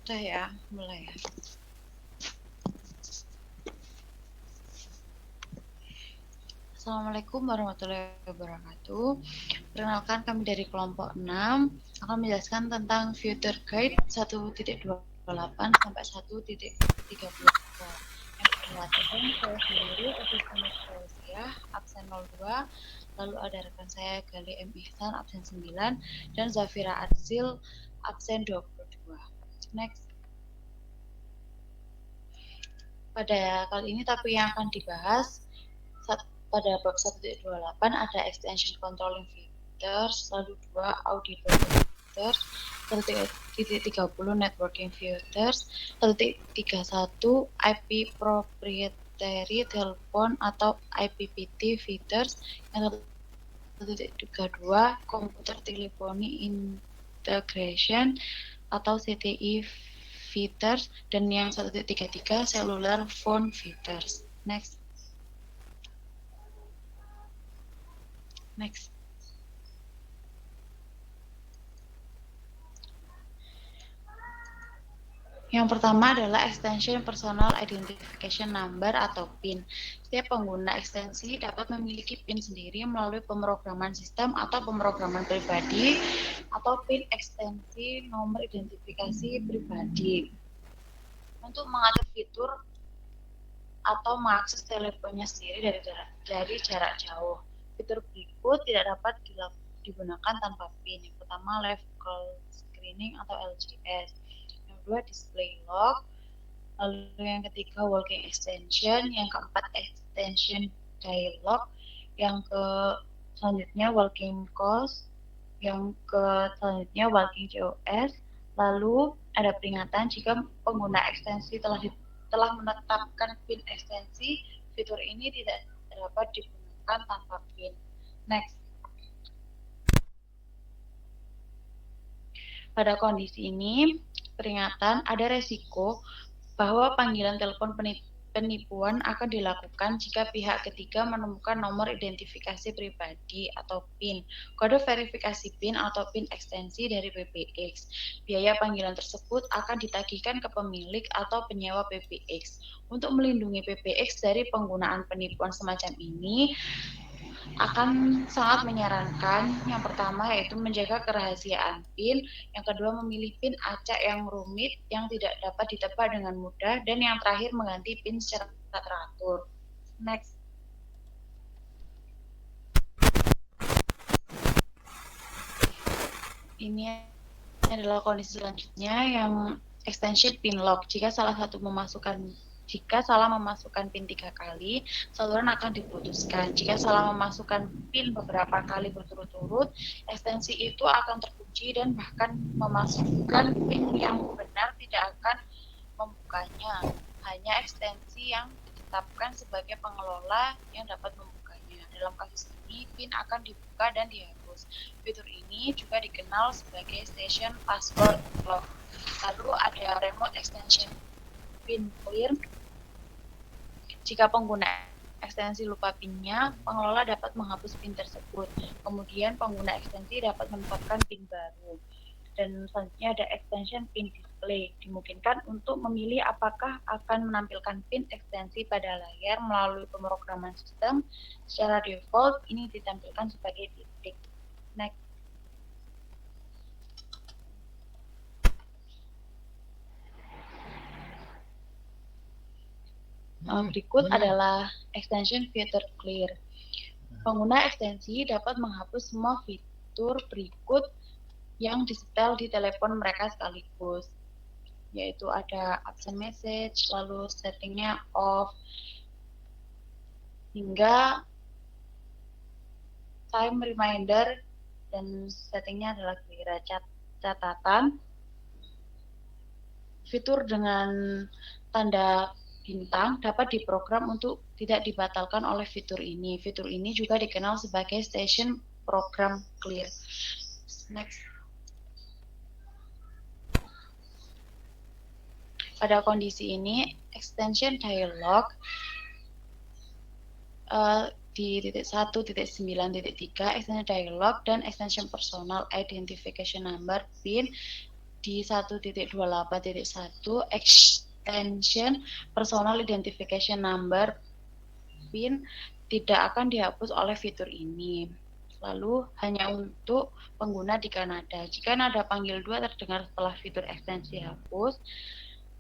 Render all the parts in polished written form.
Udah ya, mulai ya. Assalamualaikum warahmatullahi wabarakatuh. Perkenalkan, kami dari kelompok 6 akan menjelaskan tentang Future Guide 1.28 sampai 1.32. Yang perkenalkan saya sendiri, Asisten Fauziah, absen 02. Lalu ada rekan saya Gali M. Ihsan, absen 9. Dan Zafira Adzil, absen 22. Next. Pada kali ini topik yang akan dibahas pada bab 1.28 ada extension controlling features, lalu 2 audible features, 1.30 networking features, 1.31 IP proprietary telepon atau IPPT features, yang 1.32 computer telephony integration atau CTI features, dan yang 1.33 cellular phone features. Next. Yang pertama adalah extension personal identification number atau PIN. Setiap pengguna ekstensi dapat memiliki PIN sendiri melalui pemrograman sistem atau pemrograman pribadi atau PIN ekstensi nomor identifikasi pribadi. Untuk mengatur fitur atau mengakses teleponnya sendiri dari jarak jauh. Fitur berikut tidak dapat digunakan tanpa PIN. Yang pertama, live call screening atau LCS. Yang kedua, display log. Lalu yang ketiga, walking extension. Yang keempat, extension dialog. Yang selanjutnya, walking calls. Yang selanjutnya, walking JOS. Lalu ada peringatan jika pengguna ekstensi telah menetapkan PIN ekstensi, fitur ini tidak dapat digunakan tanpa PIN. Next. Pada kondisi ini, peringatan ada resiko bahwa panggilan telepon penipuan akan dilakukan jika pihak ketiga menemukan nomor identifikasi pribadi atau PIN, kode verifikasi PIN atau PIN ekstensi dari PBX. Biaya panggilan tersebut akan ditagihkan ke pemilik atau penyewa PBX. Untuk melindungi PBX dari penggunaan penipuan semacam ini, akan sangat menyarankan yang pertama yaitu menjaga kerahasiaan PIN, yang kedua memilih PIN acak yang rumit yang tidak dapat ditebak dengan mudah, dan yang terakhir mengganti PIN secara teratur. Next. Ini adalah kondisi selanjutnya yang extension PIN lock. Jika salah memasukkan PIN 3 kali, saluran akan diputuskan. Jika salah memasukkan PIN beberapa kali berturut-turut, ekstensi itu akan terkunci dan bahkan memasukkan PIN yang benar tidak akan membukanya. Hanya ekstensi yang ditetapkan sebagai pengelola yang dapat membukanya. Dalam kasus ini, PIN akan dibuka dan dihapus. Fitur ini juga dikenal sebagai station password lock. Lalu ada remote extension PIN clear. Jika pengguna ekstensi lupa PIN-nya, pengelola dapat menghapus PIN tersebut. Kemudian pengguna ekstensi dapat menetapkan PIN baru. Dan selanjutnya ada extension PIN display. Dimungkinkan untuk memilih apakah akan menampilkan PIN ekstensi pada layar melalui pemrograman sistem. Secara default, ini ditampilkan sebagai titik. Next. Berikut adalah extension filter clear. Pengguna ekstensi dapat menghapus semua fitur berikut yang disetel di telepon mereka sekaligus, yaitu ada absent message, lalu settingnya off, hingga time reminder, dan settingnya adalah clear. Catatan, fitur dengan tanda bintang dapat diprogram untuk tidak dibatalkan oleh fitur ini. Fitur ini juga dikenal sebagai station program clear. Next. Pada kondisi ini, extension dialog di titik 1.9.3 extension dialog dan extension personal identification number PIN di 1.28.1 extension personal identification number PIN tidak akan dihapus oleh fitur ini. Lalu hanya untuk pengguna di Kanada. Jika nada panggil 2 terdengar setelah fitur ekstensi hapus,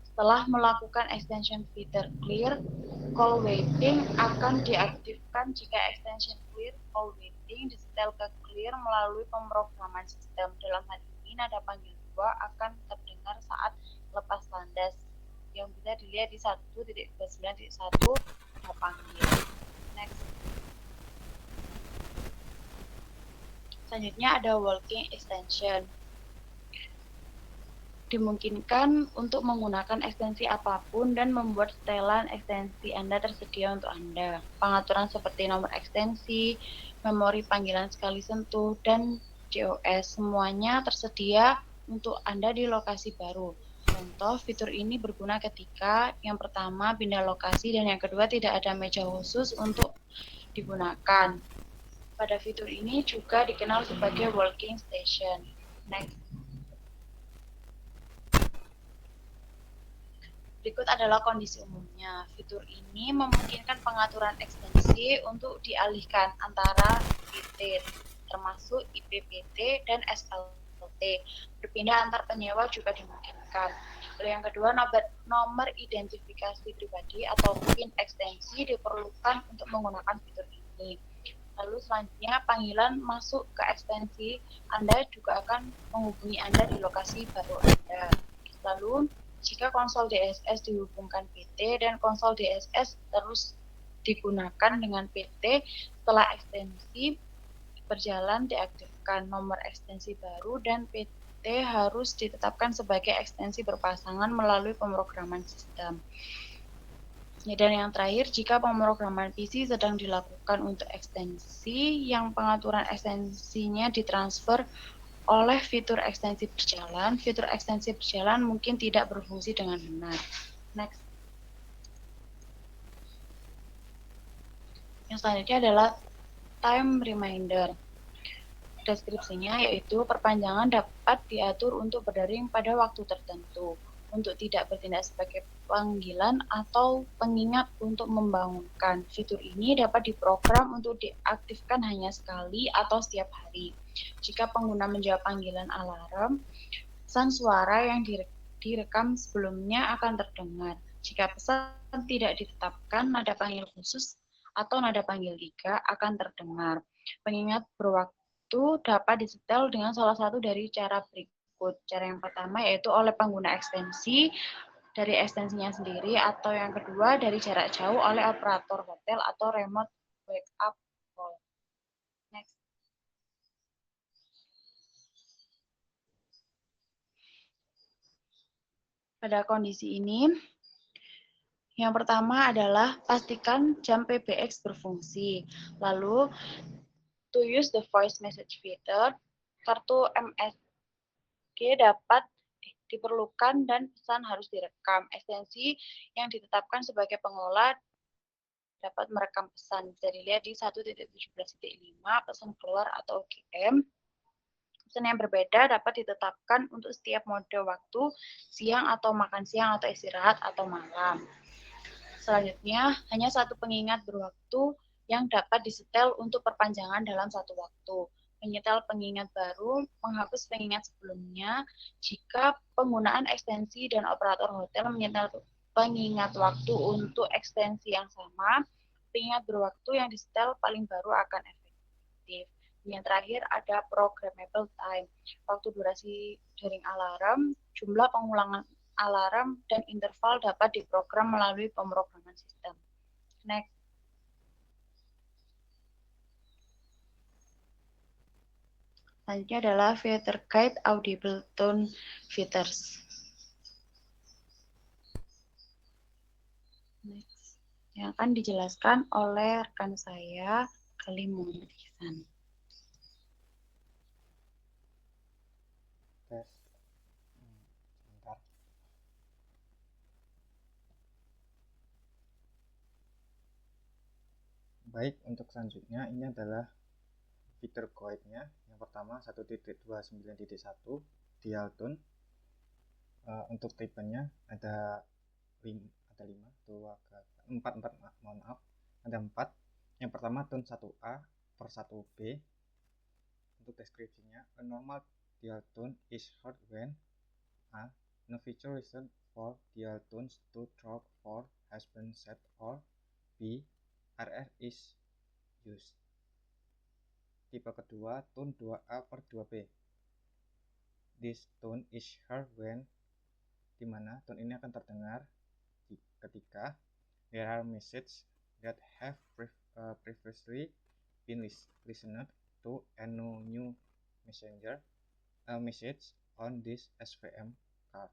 setelah melakukan extension fitur clear, call waiting akan diaktifkan jika extension clear call waiting disetel ke clear melalui pemrograman sistem. Dalam hal ini, nada panggil 2 akan terdengar saat lepas landas, yang bisa dilihat di 1.29.1 nada panggil. Next. Selanjutnya ada walking extension. Dimungkinkan untuk menggunakan ekstensi apapun dan membuat setelan ekstensi Anda tersedia untuk Anda. Pengaturan seperti nomor ekstensi, memori panggilan sekali sentuh, dan JOS semuanya tersedia untuk Anda di lokasi baru. Contoh, fitur ini berguna ketika yang pertama pindah lokasi dan yang kedua tidak ada meja khusus untuk digunakan. Pada fitur ini juga dikenal sebagai walking station. Next. Berikut adalah kondisi umumnya. Fitur ini memungkinkan pengaturan ekstensi untuk dialihkan antara PT, termasuk IPPT dan SLT. Berpindah antar penyewa juga dimungkinkan. Lalu yang kedua, nomor identifikasi pribadi atau PIN ekstensi diperlukan untuk menggunakan fitur ini. Lalu selanjutnya panggilan masuk ke ekstensi Anda juga akan menghubungi Anda di lokasi baru Anda. Lalu jika konsol DSS dihubungkan PT dan konsol DSS terus digunakan dengan PT, setelah ekstensi berjalan diaktifkan nomor ekstensi baru dan PT harus ditetapkan sebagai ekstensi berpasangan melalui pemrograman sistem. Dan yang terakhir, jika pemrograman PC sedang dilakukan untuk ekstensi yang pengaturan ekstensinya ditransfer oleh fitur ekstensi berjalan mungkin tidak berfungsi dengan benar. Next. Yang selanjutnya adalah time reminder. Deskripsinya yaitu perpanjangan dapat diatur untuk berdering pada waktu tertentu, untuk tidak bertindak sebagai panggilan atau pengingat untuk membangunkan. Fitur ini dapat diprogram untuk diaktifkan hanya sekali atau setiap hari. Jika pengguna menjawab panggilan alarm, pesan suara yang direkam sebelumnya akan terdengar. Jika pesan tidak ditetapkan, nada panggil khusus atau nada panggil 3 akan terdengar. Pengingat berwaktu dapat disetel dengan salah satu dari cara berikut. Cara yang pertama yaitu oleh pengguna ekstensi dari ekstensinya sendiri, atau yang kedua dari jarak jauh oleh operator hotel atau remote wake up call. Next. Pada kondisi ini, yang pertama adalah pastikan jam PBX berfungsi. Lalu, to use the voice message feature, kartu MSG dapat diperlukan dan pesan harus direkam. Ekstensi yang ditetapkan sebagai pengelola dapat merekam pesan. Bisa dilihat di 1.17.5 pesan keluar atau OGM. Pesan yang berbeda dapat ditetapkan untuk setiap mode waktu, siang atau makan siang atau istirahat atau malam. Selanjutnya, hanya satu pengingat berwaktu yang dapat disetel untuk perpanjangan dalam satu waktu. Menyetel pengingat baru, menghapus pengingat sebelumnya. Jika penggunaan ekstensi dan operator hotel menyetel pengingat waktu untuk ekstensi yang sama, pengingat berwaktu yang disetel paling baru akan efektif. Yang terakhir ada programmable time, waktu durasi jaring alarm, jumlah pengulangan alarm, dan interval dapat diprogram melalui pemrograman sistem. Next. Selanjutnya adalah Feature Guide Audible Tone Features. Next. Yang akan dijelaskan oleh rekan saya, Kali Muhammad Ihsan. Tes. Sebentar. Baik, untuk selanjutnya ini adalah fitur guide-nya. Yang pertama 1.29.1 dial tone. Untuk tipenya ada 5, 4, mohon maaf, ada 4. Yang pertama tone 1A per 1B. Untuk deskripsinya, a normal dial tone is heard when A. No feature reason for dial tones to drop for has been set, or B. RR is used. Tipe kedua, tone 2A per 2B. This tone is heard when, dimana tone ini akan terdengar ketika there are messages that have previously been listened to and no new message on this SVM card.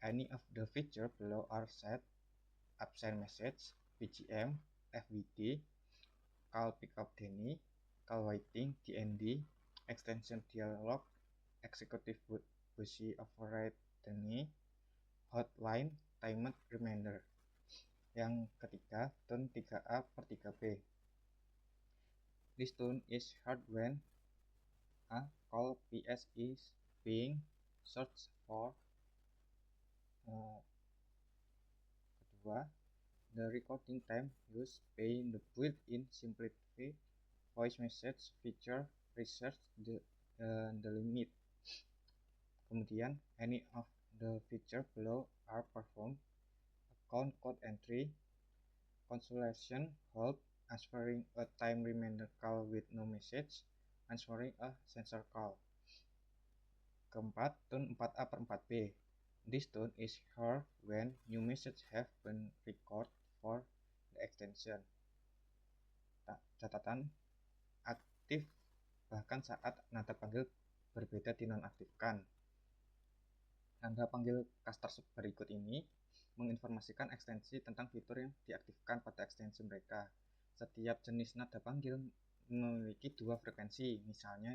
Any of the features below are set: absent message, BGM, FWD, call pickup Denny, call waiting DND, extension dialog, executive busy override Denny, hotline timed reminder. Yang ketiga, tone 3A per 3B. This tone is heard when A. Call PS is being searched for. Kedua, the recording time used by the built-in Simplify voice message feature research the limit. Kemudian, any of the feature below are performed: account code entry, consolation hold, answering a time reminder call with no message, answering a sensor call. Keempat, tone 4A per 4B. This tone is heard when new message have been recorded for the extension. Catatan, aktif bahkan saat nada panggil berbeda dinonaktifkan. Nada panggil caster berikut ini menginformasikan ekstensi tentang fitur yang diaktifkan pada ekstensi mereka. Setiap jenis nada panggil memiliki 2 frekuensi, misalnya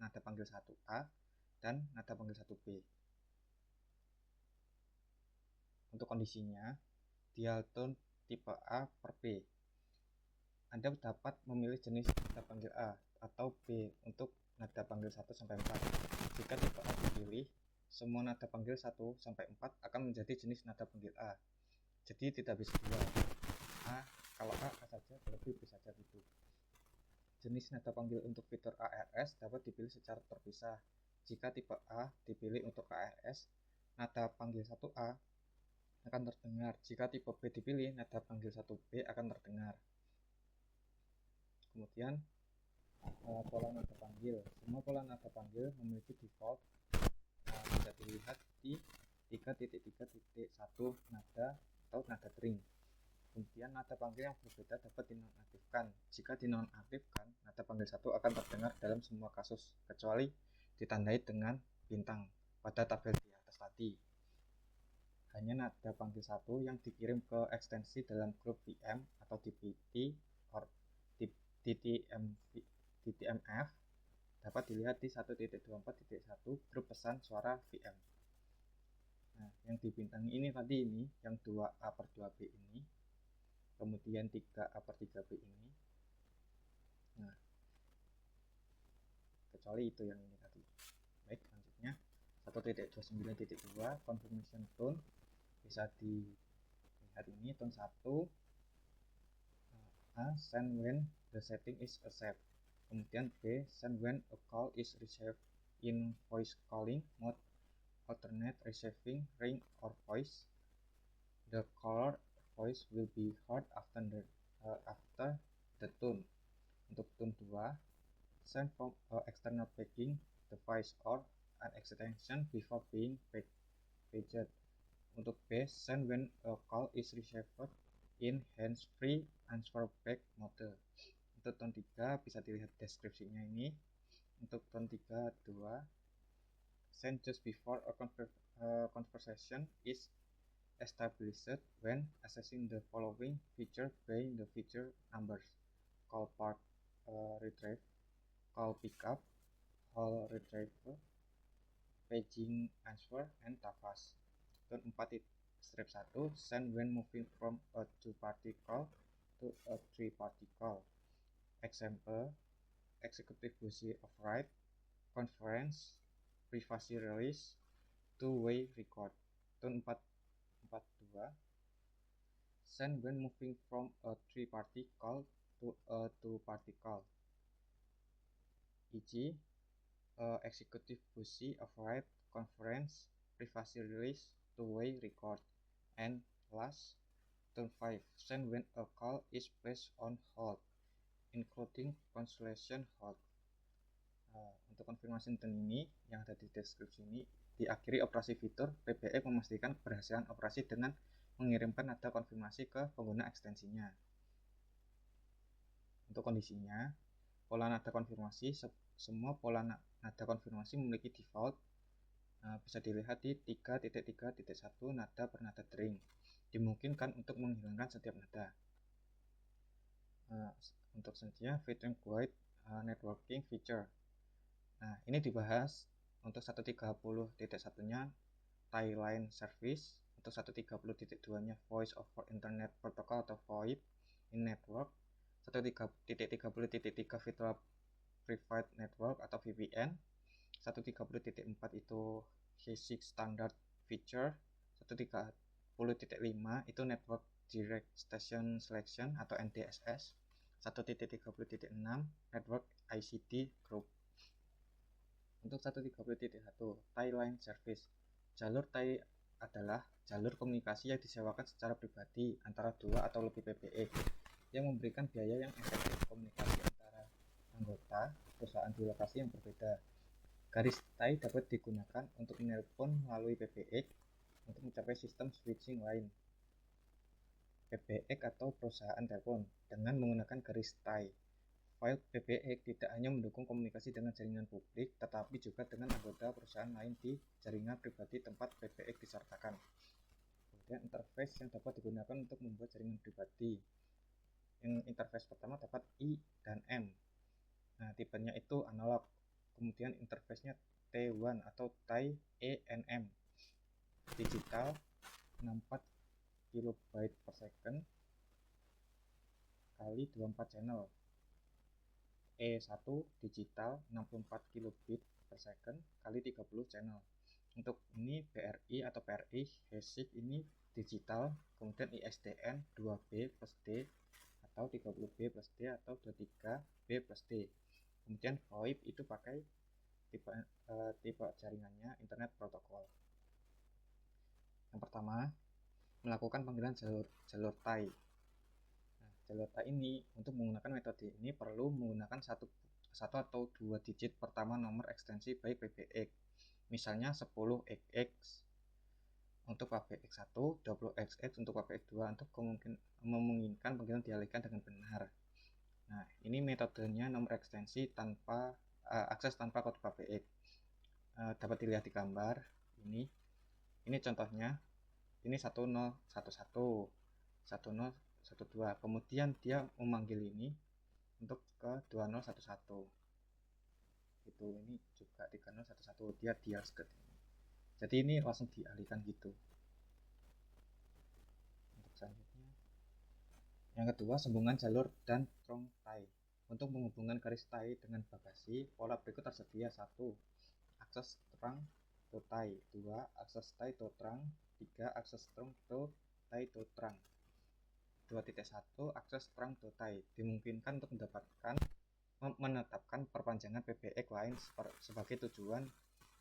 nada panggil 1A dan nada panggil 1B. Untuk kondisinya, dial tone tipe A per B. Anda dapat memilih jenis nada panggil A atau B untuk nada panggil 1-4. Jika tipe A dipilih, semua nada panggil 1-4 akan menjadi jenis nada panggil A. Jadi tidak bisa 2. Kalau A saja, berarti B saja gitu. Jenis nada panggil untuk fitur ARS dapat dipilih secara terpisah. Jika tipe A dipilih untuk ARS, nada panggil 1A akan terdengar. Jika tipe B dipilih, nada panggil 1B akan terdengar. Kemudian pola nada panggil. Semua pola nada panggil memiliki default bisa dilihat di 3.3.1 nada atau nada kering. Kemudian nada panggil yang berbeda dapat dinonaktifkan. Jika dinonaktifkan, nada panggil 1 akan terdengar dalam semua kasus, kecuali ditandai dengan bintang pada tabel di atas tadi. Hanya nada panggil 1 yang dikirim ke ekstensi dalam grup VM atau DPT or DTMF dapat dilihat di 1.24.1 grup pesan suara VM. Nah, yang dibintangi ini tadi yang 2A per 2B ini, kemudian 3A per 3B ini. Nah, kecuali itu yang ini tadi. Baik, selanjutnya 1.29.2 confirmation tone. Bisa dilihat ini tone 1. A. Send when the setting is accept. Kemudian B. Send when a call is received in voice calling mode, alternate receiving ring or voice. The caller voice will be heard after the tone. Untuk tone 2, send from external paging device or an extension before being paged. Untuk B, send when a call is received in hands-free answer back mode. Untuk tone 3 bisa dilihat deskripsinya ini. Untuk tone 3 2, send just before a conversation is established when accessing the following feature by the feature numbers: call part retrieve, call pickup, call retrieve, paging answer, and TAFAS. Tone 4 strip 1, send when moving from a 2-party call to a 3-party call. Example, executive busy override, conference, privacy release, two-way record. Tune 442. Send when moving from a three-party call to a two-party call. E.g., executive busy avoid conference, privacy release, two-way record. And last, Tune 5. Send when a call is placed on hold, including cancellation hold. Untuk konfirmasi tune ini yang ada di deskripsi ini, diakhiri operasi fitur, PBX memastikan keberhasilan operasi dengan mengirimkan nada konfirmasi ke pengguna ekstensinya. Untuk kondisinya, pola nada konfirmasi, semua pola nada konfirmasi memiliki default, bisa dilihat di 3.3.1 nada per nada dering. Dimungkinkan untuk menghilangkan setiap nada. Untuk selanjutnya, featuring Guide networking feature. Nah, ini dibahas untuk 130.1-nya Thailand Service, untuk 130.2-nya Voice over Internet Protocol atau VoIP in Network, 130.3 Virtual Private Network atau VPN, 130.4 itu basic standard feature, 130.5 itu Network Direct Station Selection atau NDSS, 1.30.6 Network ICT Group. Untuk 130.1 Thailand Service, jalur Thai adalah jalur komunikasi yang disewakan secara pribadi antara dua atau lebih PBX yang memberikan biaya yang efektif komunikasi antara anggota perusahaan di lokasi yang berbeda. Garis Thai dapat digunakan untuk menelpon melalui PBX untuk mencapai sistem switching lain PBX atau perusahaan telepon dengan menggunakan garis Thai. File PBX tidak hanya mendukung komunikasi dengan jaringan publik, tetapi juga dengan anggota perusahaan lain di jaringan pribadi tempat PBX disertakan. Kemudian interface yang dapat digunakan untuk membuat jaringan pribadi. Yang interface pertama dapat I dan M. Nah, tipenya itu analog. Kemudian interface-nya T1 atau Thai ENM. Digital 64 KB per second kali 24 channel. E1 digital 64 kilobit per second kali 30 channel. Untuk ini BRI atau PRI basic ini digital, kemudian ISDN 2B plus D atau 30B plus D atau 23B plus D. Kemudian VoIP itu pakai tipe jaringannya Internet Protocol. Yang pertama, melakukan panggilan jalur Thai. Jalur Thai ini, untuk menggunakan metode ini perlu menggunakan satu atau dua digit pertama nomor ekstensi baik PBX, misalnya 10XX untuk PBX1, 20XX untuk PBX2 untuk memungkinkan panggilan dialihkan dengan benar. Nah, ini metodenya nomor ekstensi tanpa akses tanpa kode PBX. Dapat dilihat di gambar ini. Ini contohnya. Ini 1011, 1012. Kemudian dia memanggil ini untuk ke 2011. Itu ini juga 3011, dia dial ke ini. Jadi ini langsung dialihkan gitu. Untuk selanjutnya, yang kedua, sambungan jalur dan trong Thai. Untuk menghubungkan garis Thai dengan bagasi, pola berikut tersedia. 1. Akses terang to Thai. 2. Akses Thai to terang. 3. Akses terang to Thai to terang. 2.1 Akses terang to Thai dimungkinkan untuk menetapkan perpanjangan PBX lain sebagai tujuan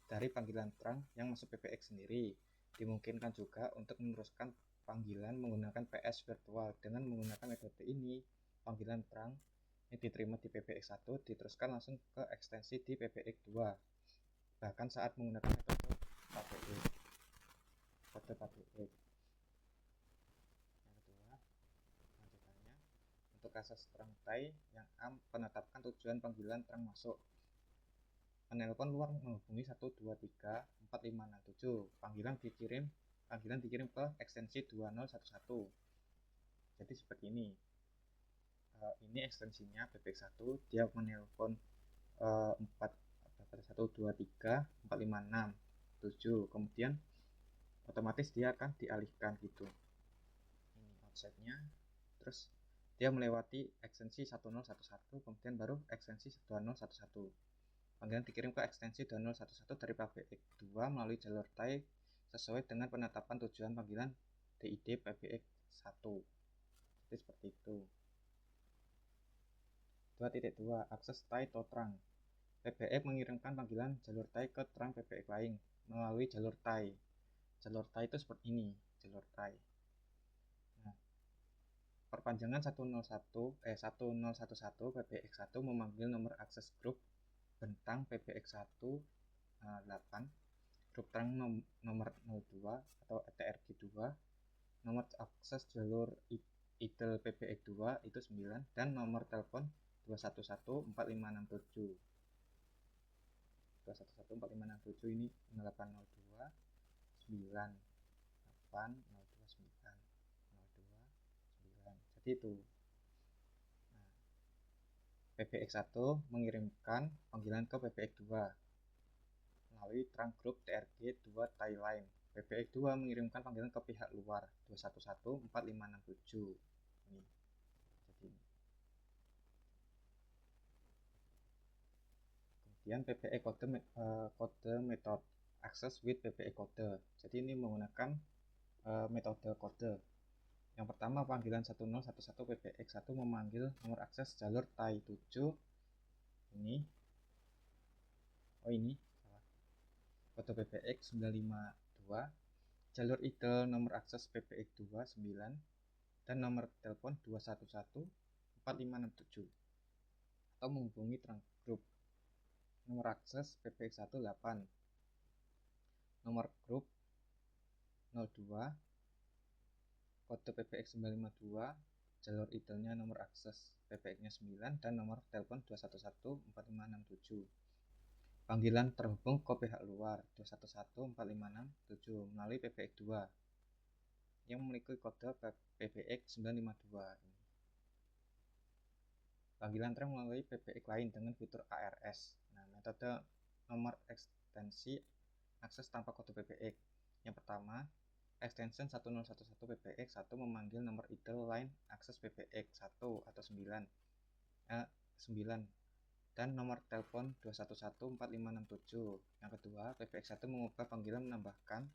dari panggilan terang yang masuk PBX sendiri. Dimungkinkan juga untuk meneruskan panggilan menggunakan PS virtual. Dengan menggunakan metode ini, panggilan terang yang diterima di PBX1 diteruskan langsung ke ekstensi di PBX2, bahkan saat menggunakan metode PBX. Untuk akses terang Thai yang penetapkan tujuan panggilan terang masuk. Penelpon luar menghubungi 123 4567. Panggilan dikirim ke ekstensi 2011. Jadi seperti ini. Ini ekstensinya PBX1, dia menelpon 123 4567. Kemudian otomatis dia akan dialihkan gitu. Ini outsetnya. Terus dia melewati ekstensi 1011, kemudian baru ekstensi 2011. panggilan dikirim ke ekstensi 2011 dari PBX2 melalui jalur TAI sesuai dengan penetapan tujuan panggilan DID PBX1. Jadi seperti itu. 2.2 Akses TAI to trunk. PBX mengirimkan panggilan jalur TAI ke trunk PBX lain melalui jalur TAI. Jalur TAI itu seperti ini, jalur TAI. Nah, perpanjangan 1011 PBX1 memanggil nomor akses grup bentang PBX1 8, grup trunk nomor 02 atau TRG2, nomor akses jalur IDLE PBX2 itu 9, dan nomor telepon 2114567. 2114567 ini 0802 9 8 02 9 02 9. Jadi itu. Nah, PBX1 mengirimkan panggilan ke PBX2 melalui trunk group TRG2 TAI line. PBX2 mengirimkan panggilan ke pihak luar 2114567. Ini. Jadi kemudian PBX kode method access with PBX kode. Jadi ini menggunakan metode kode. Yang pertama, panggilan 1011 PBX1 memanggil nomor akses jalur TAI 7. Ini. Oh ini, salah. Kode PBX 952. Jalur IDLE nomor akses PBX2 9 dan nomor telepon 2114567 atau menghubungi trunk group. Nomor akses PBX1 8, nomor grup 02, kode PBX 952, jalur IDLE-nya nomor akses PBX-nya 9 dan nomor telepon 2114567. Panggilan terhubung ke pihak luar 2114567 melalui PBX2 yang memiliki kode PBX 952. Panggilan trunk melalui PBX lain dengan fitur ARS. Nah, metode nomor ekstensi akses tanpa kode PBX. Yang pertama, extension 1011 PBX1 memanggil nomor IDLE line akses PBX1 atau 9 dan nomor telepon 2114567. Yang kedua, PBX1 mengubah panggilan menambahkan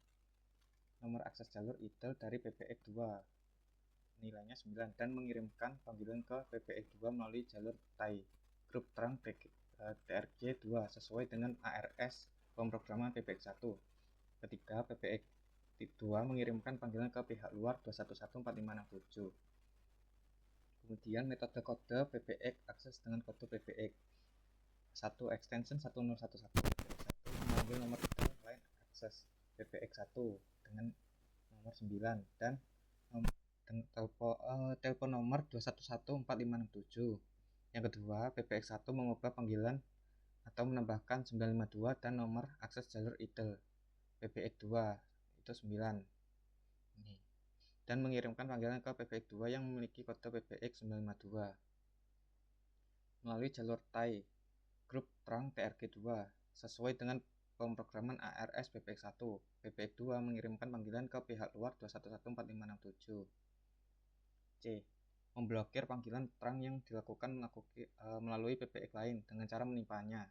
nomor akses jalur IDLE dari PBX2 nilainya 9 dan mengirimkan panggilan ke PBX2 melalui jalur TAI grup trunk TRG2 sesuai dengan ARS pemrograman PBX1. Ketiga, PBX2 mengirimkan panggilan ke pihak luar 2114567. Kemudian metode kode PBX akses dengan kode PBX 1 extension 1011 PBX1 memanggil nomor IDLE line akses PBX1 dengan nomor 9 dan telepon nomor 2114567. Yang kedua, PBX1 mengubah panggilan atau menambahkan 952 dan nomor akses jalur IDLE PBX2 itu 9. Ini. Dan mengirimkan panggilan ke PBX2 yang memiliki kode PBX 952 melalui jalur TAI grup trunk TRG2 sesuai dengan pemrograman ARS PBX1. PBX2 mengirimkan panggilan ke pihak luar 2114567. C. Memblokir panggilan trunk yang dilakukan melalui PBX lain dengan cara menimpanya.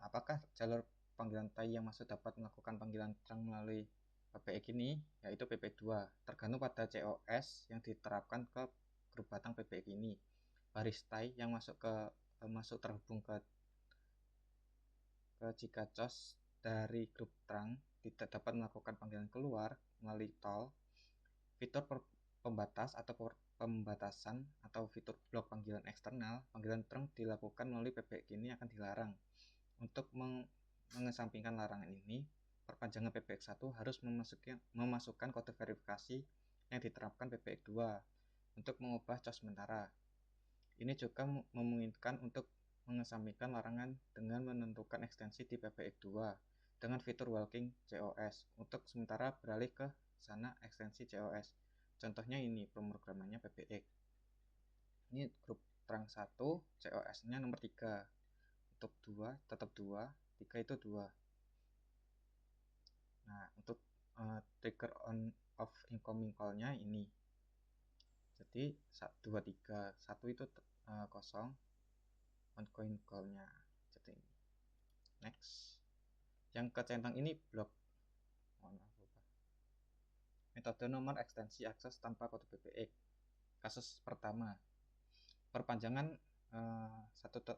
Apakah jalur panggilan TAI yang masuk dapat melakukan panggilan trunk melalui PBX ini? Yaitu PBX2. Tergantung pada COS yang diterapkan ke grup batang PBX ini. Baris TAI yang masuk terhubung ke jika COS dari grup trunk tidak dapat melakukan panggilan keluar melalui tol, fitur pembatas atau pembatasan atau fitur blok panggilan eksternal, panggilan trunk dilakukan melalui PBX ini akan dilarang. Untuk mengesampingkan larangan ini, perpanjangan PBX1 harus memasukkan kode verifikasi yang diterapkan PBX2 untuk mengubah COS sementara. Ini juga memungkinkan untuk mengesampingkan larangan dengan menentukan ekstensi di PBX2 dengan fitur walking COS untuk sementara beralih ke sana ekstensi COS. Contohnya ini pemrogramannya PBX. Ini grup trunk 1, COS-nya nomor 3. Untuk 2 tetap 2, 3 itu 2. Nah, untuk trigger on off incoming call-nya ini. Jadi 2 3, 1 itu kosong, outgoing call-nya. Jadi Next. Yang kecentang ini blok. Metode nomor ekstensi akses tanpa kode PBX. Kasus pertama, perpanjangan 1011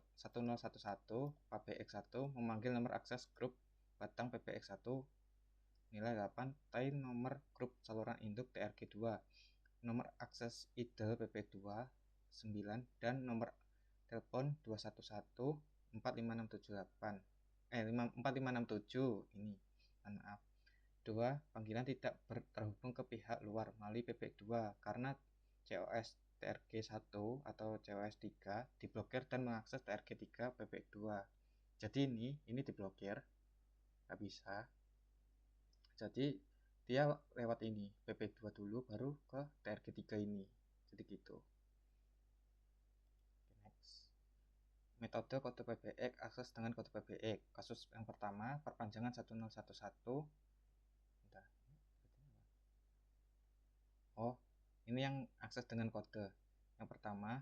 PBX1 memanggil nomor akses grup batang PBX1 nilai 8 tai nomor grup saluran induk TRG2, nomor akses idle PP2 9 dan nomor telepon 211 45678 4567 ini. Maaf. 2. Panggilan tidak terhubung ke pihak luar melalui PP2 karena COS TRG1 atau COS3 diblokir dan mengakses TRG3 PP2. Jadi ini diblokir, nggak bisa. Jadi dia lewat ini PP2 dulu baru ke TRG3 ini. Jadi gitu. Next. Metode kode PBX akses dengan kode PBX. Kasus yang pertama, perpanjangan 1011. Oh, ini yang akses dengan kode. Yang pertama,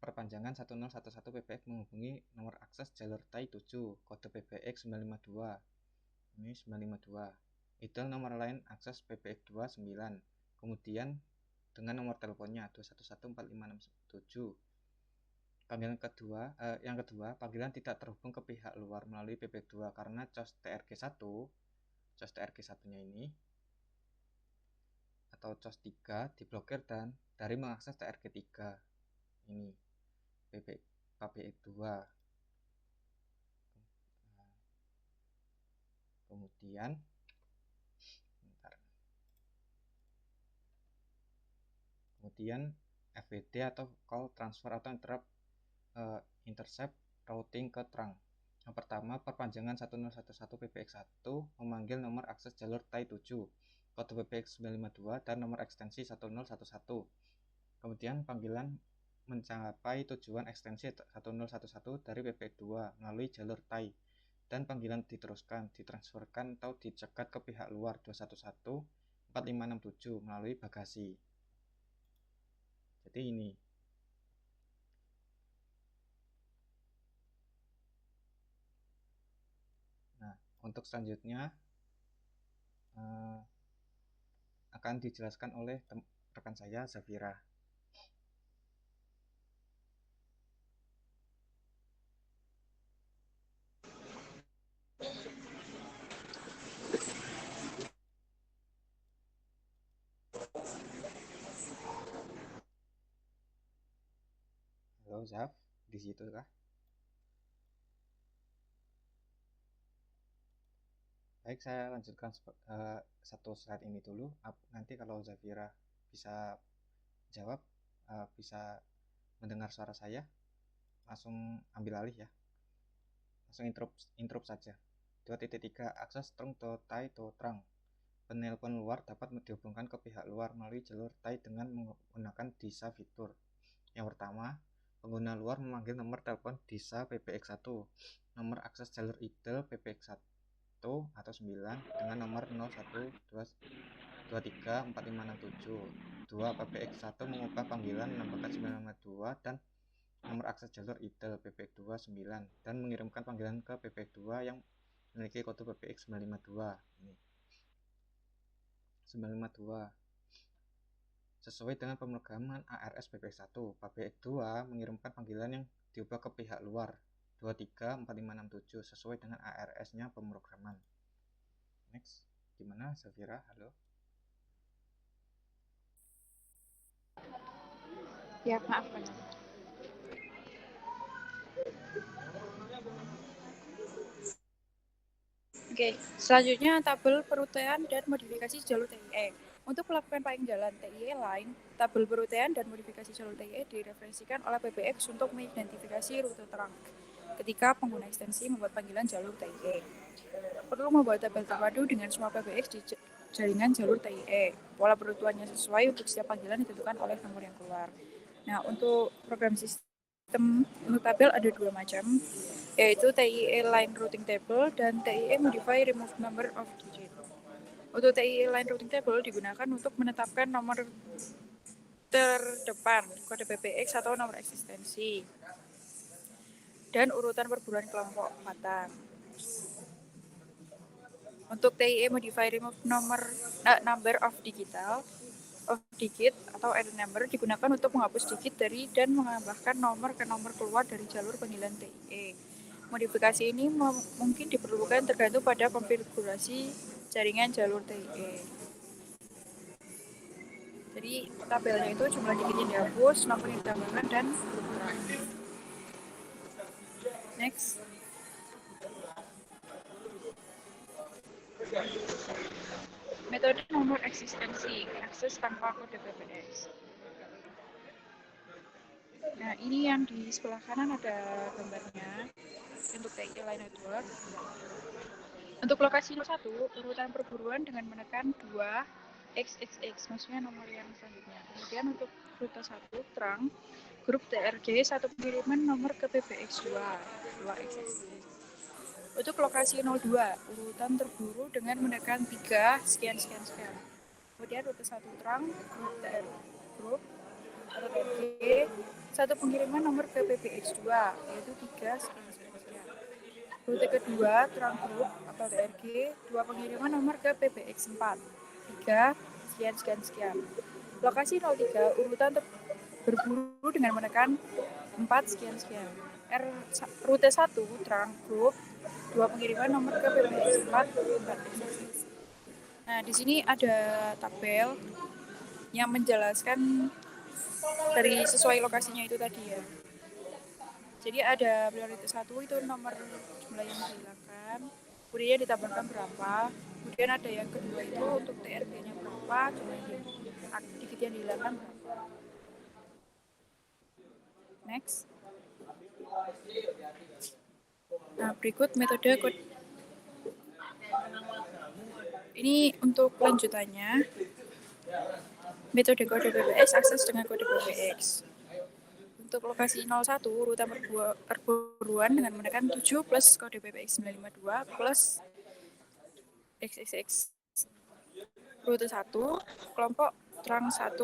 perpanjangan 1011 PBX menghubungi nomor akses jalur TAI 7, kode PBX 952. Ini 952. Itu nomor lain akses PBX 29. Kemudian dengan nomor teleponnya 2114567. Panggilan kedua, yang kedua, panggilan tidak terhubung ke pihak luar melalui PP2 karena COS TRG1, COS TRG1-nya ini atau COS 3 diblokir dan dari mengakses TRG3 ini PBX2. Kemudian FWD atau call transfer atau intercept routing ke trunk. Yang pertama, perpanjangan 1011 PBX1 memanggil nomor akses jalur TAI 7, kode PBX 952 dan nomor ekstensi 1011. Kemudian panggilan mencapai tujuan ekstensi 1011 dari PBX2 melalui jalur TAI dan panggilan diteruskan, ditransferkan atau dicegat ke pihak luar 211 4567 melalui bagasi. Jadi ini. Nah, untuk selanjutnya akan dijelaskan oleh rekan saya, Zafira. Halo Zaf, di situ kah? Baik, saya lanjutkan satu slide ini dulu. Nanti kalau Zafira bisa jawab, bisa mendengar suara saya, langsung ambil alih ya. Langsung intrup saja. 2.3 akses trunk to TAI to trunk. Penelpon luar dapat dihubungkan ke pihak luar melalui jalur TAI dengan menggunakan DISA fitur. Yang pertama, pengguna luar memanggil nomor telepon DISA PBX1, nomor akses jalur idle PBX1 atau 9 dengan nomor 01234567. 2. PBX1 mengubah panggilan menambahkan 952 dan nomor akses jalur idle PBX2 9 dan mengirimkan panggilan ke PBX2 yang memiliki kode PBX 952. Ini 952 sesuai dengan pemrograman ARS PBX1. PBX2 mengirimkan panggilan yang diubah ke pihak luar 234567 sesuai dengan ARS-nya pemrograman. Next, gimana Zafira? Halo. Ya, maaf benar. Oke, selanjutnya tabel perutian dan modifikasi jalur TIE. Untuk melakukan paling jalan TIE line, tabel perutian dan modifikasi jalur TIE direferensikan oleh PBX untuk mengidentifikasi rute terang ketika pengguna ekstensi membuat panggilan jalur TIE. Perlu membuat tabel terpadu dengan semua PBX di jaringan jalur TIE. Pola peruntukannya sesuai untuk setiap panggilan ditentukan oleh nomor yang keluar. Nah, untuk program sistem untuk tabel ada dua macam, yaitu TIE line routing table dan TIE modify remove number of digit. Untuk TIE line routing table digunakan untuk menetapkan nomor terdepan kode PBX atau nomor eksistensi dan urutan perburuan kelompok batang. Untuk TIE modify remove number of digit atau error number digunakan untuk menghapus digit dari dan menambahkan nomor ke nomor keluar dari jalur panggilan TIE. Modifikasi ini mungkin diperlukan tergantung pada konfigurasi jaringan jalur TIE. Jadi tabelnya itu jumlah digit yang dihapus, nomor yang ditambahkan, dan berkurang. Next. Metode nomor eksistensi, akses tanpa kode PBX. Nah, ini yang di sebelah kanan ada gambarnya untuk TIE line network. Untuk lokasi 01, urutan perburuan dengan menekan 2xxx, maksudnya nomor yang selanjutnya. Kemudian untuk rute 1, terang, grup TRG, satu pengiriman nomor ke PBX 2xxx. Untuk lokasi 02, urutan terburu dengan menekan 3 sekian. Kemudian rute 1 terang, grup atau TRG, satu pengiriman nomor ke PBX 2, yaitu 3 sekian. Rute kedua, terang grup atau TRG, 2 pengiriman nomor ke PBX 4, 3 sekian. Lokasi 03, urutan berburu dengan menekan 4 sekian. Rute 1, terang grup, 2 pengiriman nomor ke PBX 4. Nah, di sini ada tabel yang menjelaskan dari sesuai lokasinya itu tadi ya. Jadi ada prioritas 1 itu nomor jumlah yang dihilangkan, kemudian ditambahkan berapa, kemudian ada yang kedua itu untuk TRG-nya berapa, jumlah digit yang dihilangkan berapa. Next. Nah, berikut metode kode. Ini untuk lanjutannya. Metode kode PBX, akses dengan kode PBX. Untuk lokasi 01, urutan perburuan dengan menekan 7 plus kode PBX 952 plus XXX. Rute 1, kelompok terang 1,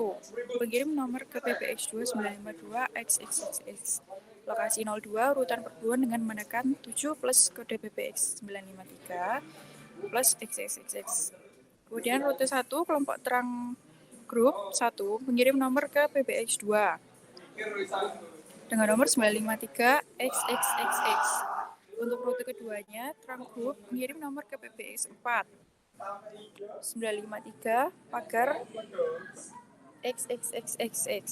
pengirim nomor ke PBX 2 952 XXX. Lokasi 02, urutan perburuan dengan menekan 7 plus kode PBX 953 plus XXX. Kemudian rute 1, kelompok terang grup 1, pengirim nomor ke PBX 2 dengan nomor 953 XXXX. Untuk rute keduanya, terang grup mengirim nomor ke PBX 4 953 pagar XXXXX.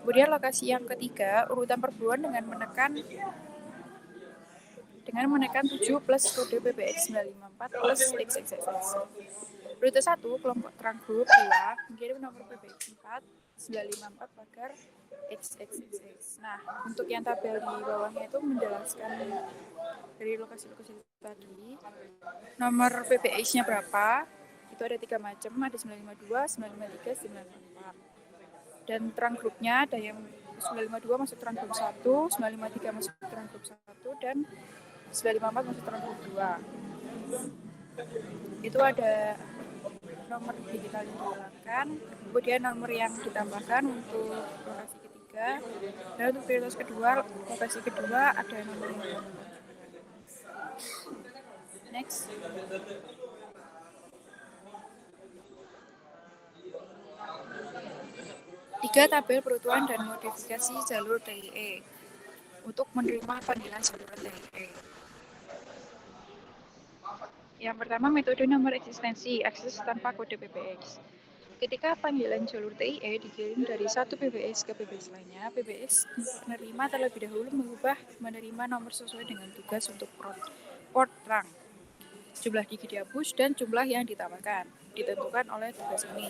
Kemudian lokasi yang ketiga, urutan perburuan dengan menekan 7 plus kode PBX 954 plus XXXX. Rute 1, kelompok terang grup 2, mengirim nomor PBX 4 954 pagar XXXX. Nah, untuk yang tabel di bawahnya itu menjelaskan dari lokasi-lokasi tadi. Nomor PBX-nya berapa? Itu ada 3 macam, ada 952, 953, 954. Dan terang grupnya ada yang 952 masuk terang grup 1, 953 masuk terang grup 1, dan 954 masuk terang grup 2. Itu ada nomor digital yang dihilangkan, kemudian nomor yang ditambahkan untuk lokasi ketiga, dan untuk prioritas kedua, lokasi kedua ada nomor yang ditambahkan. Next. Tiga tabel perutuhan dan modifikasi jalur TIE untuk menerima panggilan saluran TIE. Yang pertama, metode nomor eksistensi, akses tanpa kode PBX. Ketika panggilan jalur TIE dikirim dari satu PBX ke PBX lainnya, PBX penerima terlebih dahulu menerima nomor sesuai dengan tugas untuk port terang. Jumlah digit dihapus dan jumlah yang ditambahkan ditentukan oleh tugas ini.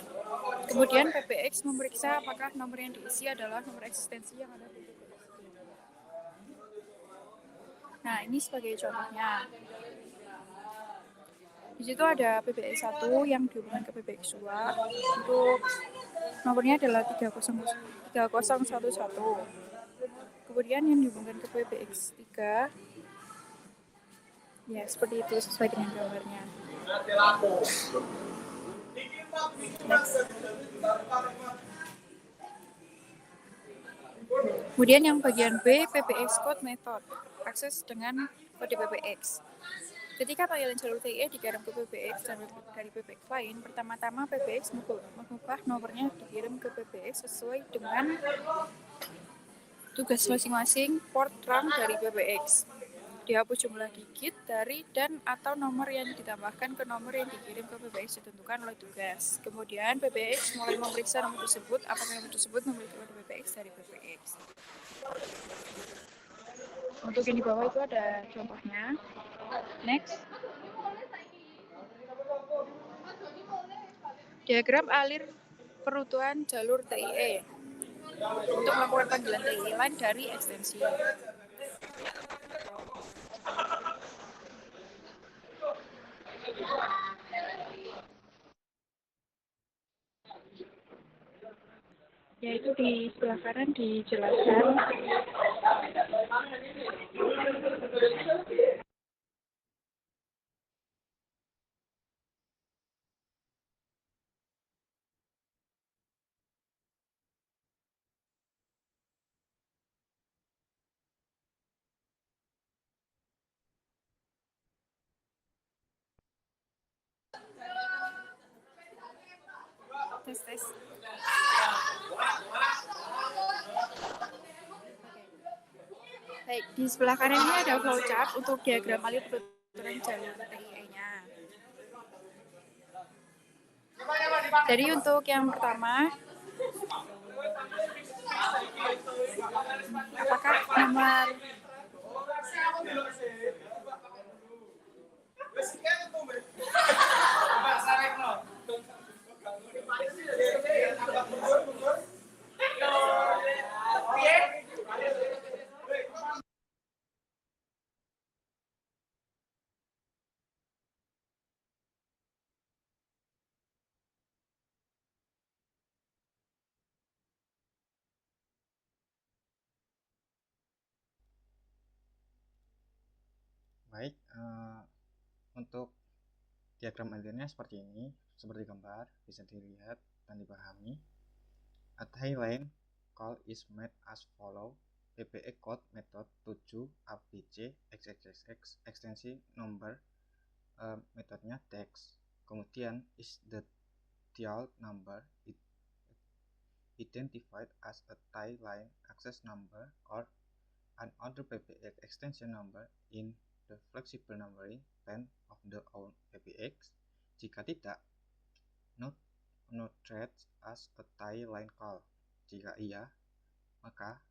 Kemudian PBX memeriksa apakah nomor yang diisi adalah nomor eksistensi yang ada di PBX. Nah, ini sebagai contohnya. Di situ ada PBX 1 yang dihubungkan ke PBX 2. Untuk nomornya adalah 3011. Kemudian yang dihubungkan ke PBX 3. Ya, seperti itu sesuai dengan gambarnya. Next. Kemudian yang bagian B, PBX code method, akses dengan kode PBX. Ketika panggilan jalur TIE dikirim ke PBX dan dari PBX lain, pertama-tama PBX mengubah nomornya dikirim ke PBX sesuai dengan tugas masing-masing port RAM dari PBX. Dihapus jumlah digit dari dan atau nomor yang ditambahkan ke nomor yang dikirim ke PBX ditentukan oleh tugas. Kemudian PBX mulai memeriksa nomor tersebut apakah nomor tersebut memiliki kode PBX dari PBX. Untuk yang di bawah itu ada contohnya. Next. Diagram alir perutuhan jalur TIE untuk melakukan panggilan TIE lain dari ekstensi. Yaitu di sebelah kanan dijelaskan. Tes. Baik, di sebelah kanan ini ada flowchart untuk diagram alir perutuhan jalur TIE-nya. Jadi untuk yang pertama, apakah nomor Baik, untuk diagram alirnya seperti ini, seperti gambar, bisa dilihat dan dipahami. A TIE line call is made as follow. PBX code method 7 ABC XXX ekstensi number, metodenya text. Kemudian is the dial number identified as a TIE line access number or another PBX extension number in the flexible numbering band of the own PBX. Jika tidak, not treat as a TIE line call. Jika iya, maka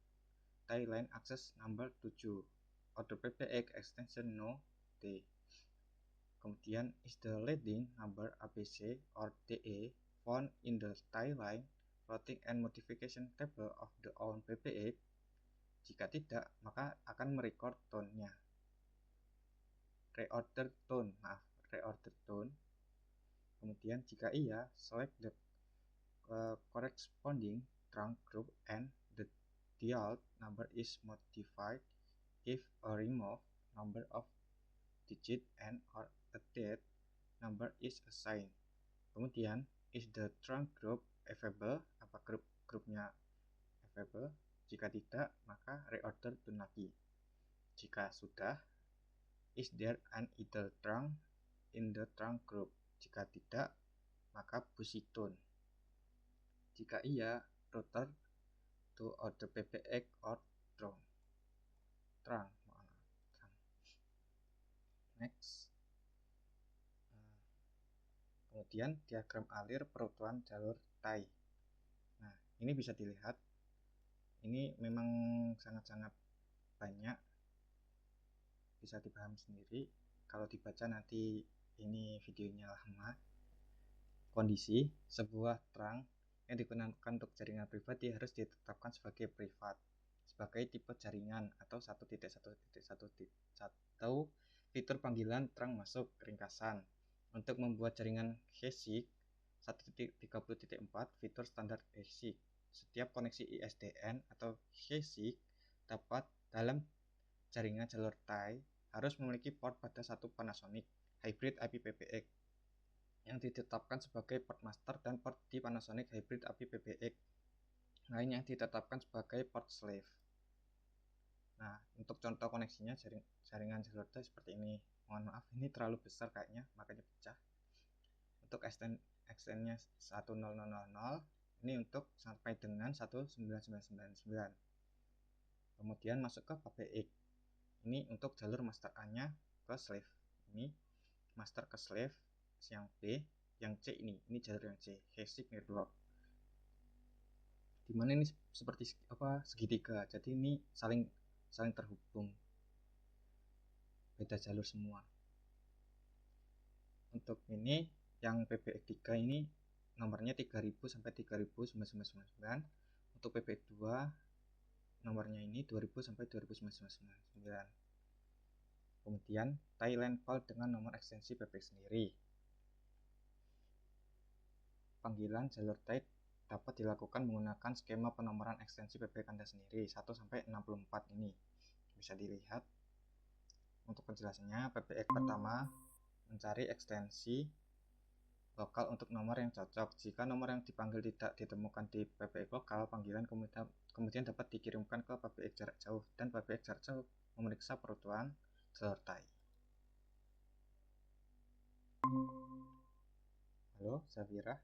TIE line access number 7 order PBX extension no T. Kemudian is the leading number ABC or DE found in the TIE line routing and modification table of the own PBX. Jika tidak, maka akan merecord tone-nya. Reorder tone. Kemudian jika iya, select the corresponding trunk group and the dial number is modified if a remove number of digit and or a date number is assigned. Kemudian is the trunk group available, apa grupnya available. Jika tidak, maka reorder tune lagi. Jika sudah, is there an idle trunk in the trunk group. Jika tidak, maka busy tune. Jika iya, router to order PBX or trunk. Next. Kemudian diagram alir perutuhan jalur TIE. Nah, ini bisa dilihat. Ini memang sangat-sangat banyak, bisa dipahami sendiri. Kalau dibaca nanti ini videonya lama. Kondisi sebuah trunk yang digunakan untuk jaringan pribadi harus ditetapkan sebagai privat sebagai tipe jaringan atau 1.1.1.1 fitur panggilan trunk masuk ringkasan. Untuk membuat jaringan HASIC 1.30.4 fitur standar HASIC. Setiap koneksi ISDN atau HASIC dapat dalam jaringan jalur TIE harus memiliki port pada satu Panasonic Hybrid IP PBX yang ditetapkan sebagai port master dan port di Panasonic Hybrid IP PBX lain yang ditetapkan sebagai port slave. Nah, untuk contoh koneksinya jaringan jalur TIE seperti ini. Mohon maaf, ini terlalu besar kayaknya, makanya pecah. Untuk extendnya 10000, ini untuk sampai dengan 19999. Kemudian masuk ke PBX. Ini untuk jalur master A-nya ke slave. Ini master ke slave yang B, yang C ini jalur yang C, Hasik network. Dimana ini seperti segitiga, jadi ini saling terhubung, beda jalur semua. Untuk ini yang PBX 3 ini nomornya 3000 sampai 3999. Untuk PBX 2 nomornya ini 2000 sampai 2999. Kemudian Thailand call dengan nomor ekstensi PBX sendiri. Panggilan jalur Thai dapat dilakukan menggunakan skema penomoran ekstensi PBX Anda sendiri 1 sampai 64 ini. Bisa dilihat. Untuk penjelasannya, PBX pertama mencari ekstensi lokal untuk nomor yang cocok. Jika nomor yang dipanggil tidak ditemukan di PBX lokal, panggilan kemudian dapat dikirimkan ke PBX jarak jauh, dan PBX jarak jauh memeriksa perutuhan jalur Thai. Halo, Zafira.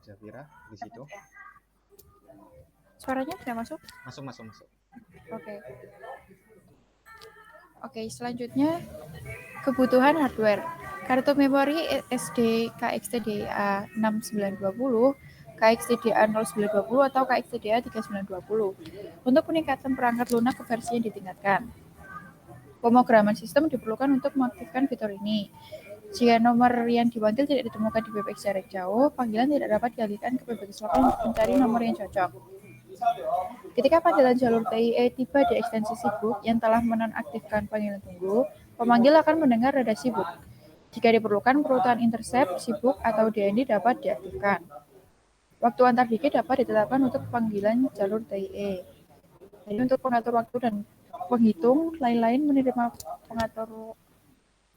Zafira di situ. Suaranya sudah masuk? Masuk. Oke, selanjutnya kebutuhan hardware. Kartu memori SD KXTDA 6920, KXTDA 0920 atau KXTDA 3920 untuk peningkatan perangkat lunak ke versi yang ditingkatkan. Pemrograman sistem diperlukan untuk mengaktifkan fitur ini. Jika nomor yang dipanggil tidak ditemukan di PBX jarak jauh, panggilan tidak dapat dialihkan ke PBX lokal untuk mencari nomor yang cocok. Ketika panggilan jalur TIE tiba di ekstensi sibuk yang telah menonaktifkan panggilan tunggu, pemanggil akan mendengar nada sibuk. Jika diperlukan, perutuhan intercept, sibuk, atau DND dapat diaktifkan. Waktu antar digit dapat ditetapkan untuk panggilan jalur TIE. Jadi untuk pengatur waktu dan penghitung, lain-lain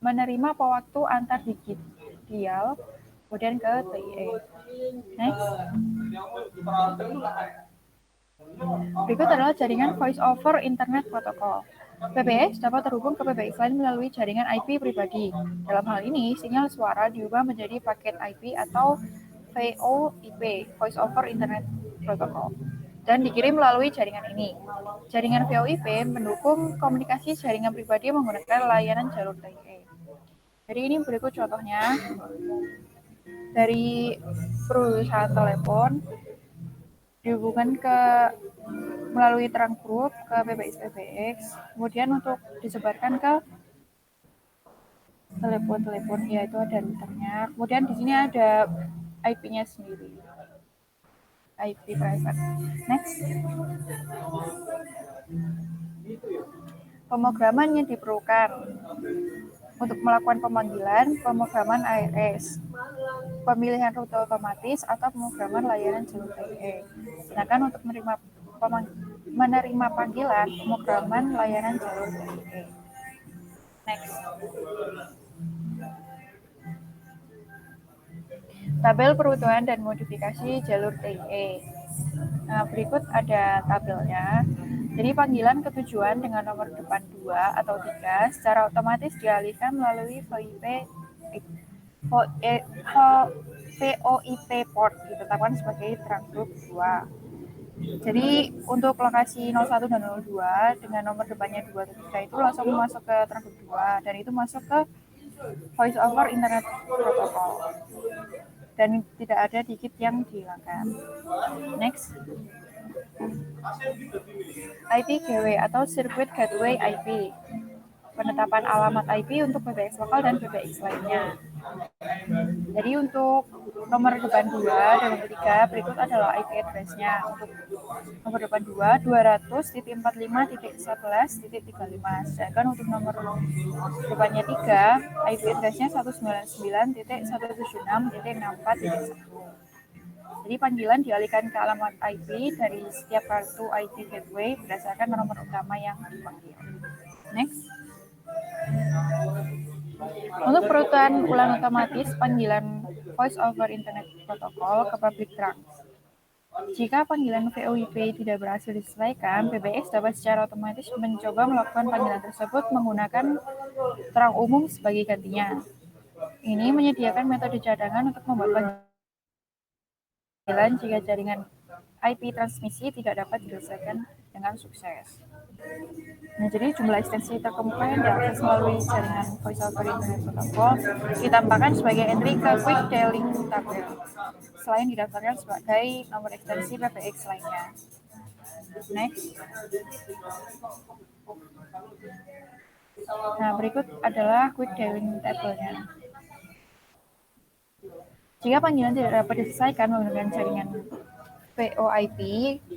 menerima pewaktu antar digit dial, kemudian ke TIE. Next. Berikut adalah jaringan Voice over Internet Protocol. PBX dapat terhubung ke PBX lain melalui jaringan IP pribadi. Dalam hal ini, sinyal suara diubah menjadi paket IP atau VoIP, Voice over Internet Protocol, dan dikirim melalui jaringan ini. Jaringan VoIP mendukung komunikasi jaringan pribadi menggunakan layanan jalur TIE. Jadi ini berikut contohnya dari perusahaan telepon dihubungkan melalui terang grup ke PBX, kemudian untuk disebarkan ke telepon yaitu ada routernya. Kemudian di sini ada IP-nya sendiri, IP private. Next. Pemrograman yang diperlukan untuk melakukan pemanggilan, pemrograman ARS, pemilihan rute otomatis, atau pemrograman layanan jalur TIE. Sedangkan untuk menerima panggilan, pemrograman layanan jalur TIE. Next. Tabel perutuhan dan modifikasi jalur TIE. Nah, berikut ada tabelnya. Jadi panggilan ke tujuan dengan nomor depan 2 atau 3 secara otomatis dialihkan melalui VoIP port ditetapkan sebagai terang grup 2. Jadi untuk lokasi 01 dan 02 dengan nomor depannya 2 atau 3 itu langsung masuk ke terang grup 2 dan itu masuk ke Voice over Internet Protocol. Dan tidak ada digit yang dihilangkan. Next. IP gateway atau Circuit Gateway IP. Penetapan alamat IP untuk PBX lokal dan PBX lainnya. Jadi untuk nomor depan 2 dan nomor 3 berikut adalah IP address-nya. Untuk nomor depan 2 200.45.11.35. Sedangkan untuk nomor depannya 3 IP address-nya 199.176.64.1. Jadi panggilan dialihkan ke alamat IP dari setiap kartu IP gateway berdasarkan nomor utama yang dipanggil. Next. Untuk perutuhan ulang otomatis panggilan Voice over Internet Protocol ke public trunks. Jika panggilan VoIP tidak berhasil diselesaikan, PBX dapat secara otomatis mencoba melakukan panggilan tersebut menggunakan terang umum sebagai gantinya. Ini menyediakan metode cadangan untuk membuat panggilan jika jaringan IP transmisi tidak dapat diselesaikan dengan sukses. Nah, jadi jumlah ekstensi terkemuka yang diakses melalui jaringan Voice over Internet Protocol ditambahkan sebagai entry ke Quick Dialing tabel, selain didaftarkan sebagai nomor ekstensi PBX lainnya. Next. Nah, berikut adalah Quick Dialing tabelnya. Jika panggilan tidak dapat diselesaikan menggunakan jaringan VoIP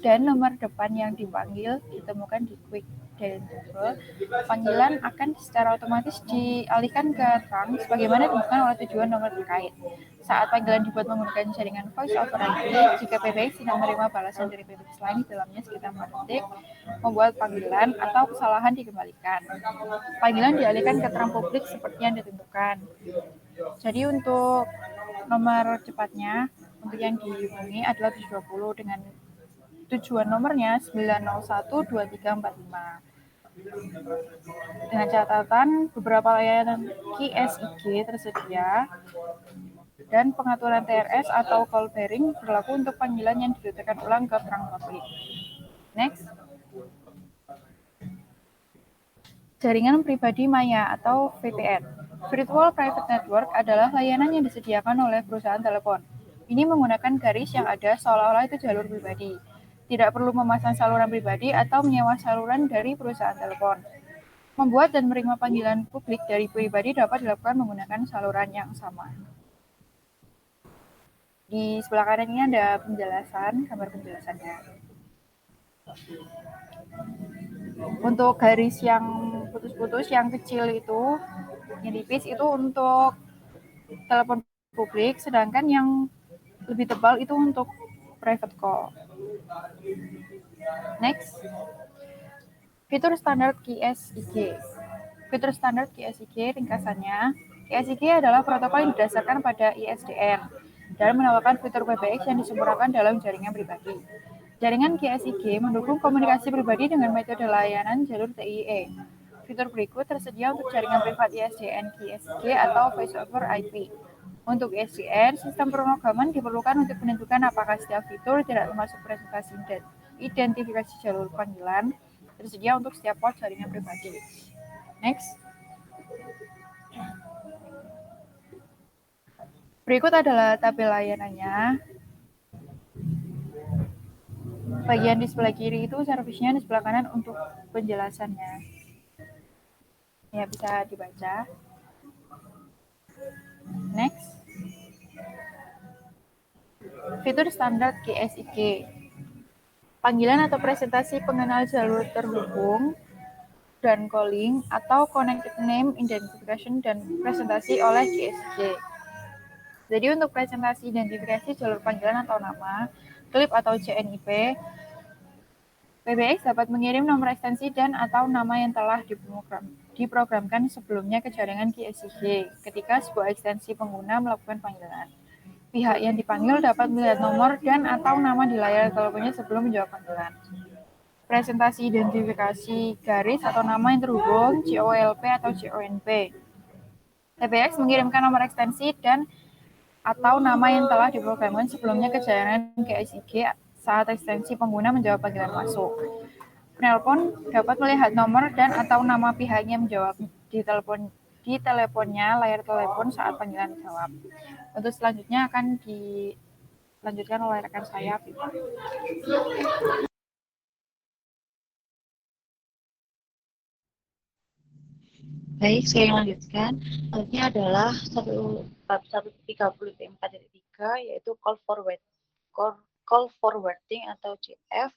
dan nomor depan yang dipanggil ditemukan di Quick Dialing Table, panggilan akan secara otomatis dialihkan ke terang sebagaimana ditentukan oleh tujuan nomor terkait. Saat panggilan dibuat menggunakan jaringan Voice over IP, jika PBX tidak menerima balasan dari PBX lain di dalamnya sekitar 4 detik, membuat panggilan atau kesalahan dikembalikan. Panggilan dialihkan ke terang publik seperti yang ditentukan. Jadi untuk nomor cepatnya untuk yang dihubungi adalah 720 dengan tujuan nomornya 9012345. Dengan catatan beberapa layanan QSIG tersedia dan pengaturan TRS atau call bearing berlaku untuk panggilan yang didetekan ulang ke terang publik. Next. Jaringan pribadi maya atau VPN. Virtual Private Network adalah layanan yang disediakan oleh perusahaan telepon. Ini menggunakan garis yang ada seolah-olah itu jalur pribadi. Tidak perlu memasang saluran pribadi atau menyewa saluran dari perusahaan telepon. Membuat dan menerima panggilan publik dari pribadi dapat dilakukan menggunakan saluran yang sama. Di sebelah kanan ini ada penjelasan, gambar penjelasannya. Untuk garis yang putus-putus, yang kecil itu, yang tipis itu untuk telepon publik, sedangkan yang lebih tebal itu untuk private call. Next. Fitur standar QSIG. Fitur standar QSIG ringkasannya, QSIG adalah protokol yang didasarkan pada ISDN dan menawarkan fitur PBX yang disempurnakan dalam jaringan pribadi. Jaringan QSIG mendukung komunikasi pribadi dengan metode layanan jalur TIE. Fitur berikut tersedia untuk jaringan privat ISDN QSIG atau Voice over IP. Untuk ISDN, sistem pemrograman diperlukan untuk menentukan apakah setiap fitur tidak termasuk presentasi identifikasi jalur panggilan tersedia untuk setiap port jaringan pribadi. Next. Berikut adalah tabel layanannya. Bagian di sebelah kiri itu servisnya, di sebelah kanan untuk penjelasannya. Ya, bisa dibaca. Next. Fitur standar QSIG. Panggilan atau presentasi pengenal jalur terhubung dan calling atau connected name identification dan presentasi oleh QSIG. Jadi untuk presentasi identifikasi jalur panggilan atau nama, klip atau CNIP, PBX dapat mengirim nomor ekstensi dan atau nama yang telah diprogramkan sebelumnya ke jaringan QSIG ketika sebuah ekstensi pengguna melakukan panggilan. Pihak yang dipanggil dapat melihat nomor dan atau nama di layar teleponnya sebelum menjawab panggilan. Presentasi identifikasi garis atau nama yang terhubung, COLP atau CONP. PBX mengirimkan nomor ekstensi dan atau nama yang telah diprogramkan sebelumnya ke jaringan QSIG saat ekstensi pengguna menjawab panggilan masuk. Penelpon dapat melihat nomor dan atau nama pihaknya menjawab di teleponnya layar telepon saat panggilan dijawab. Untuk selanjutnya akan dilanjutkan oleh rekan saya, Pipa. Baik, saya lanjutkan. Selanjutnya adalah bab 130.4.3 yaitu call forwarding atau CF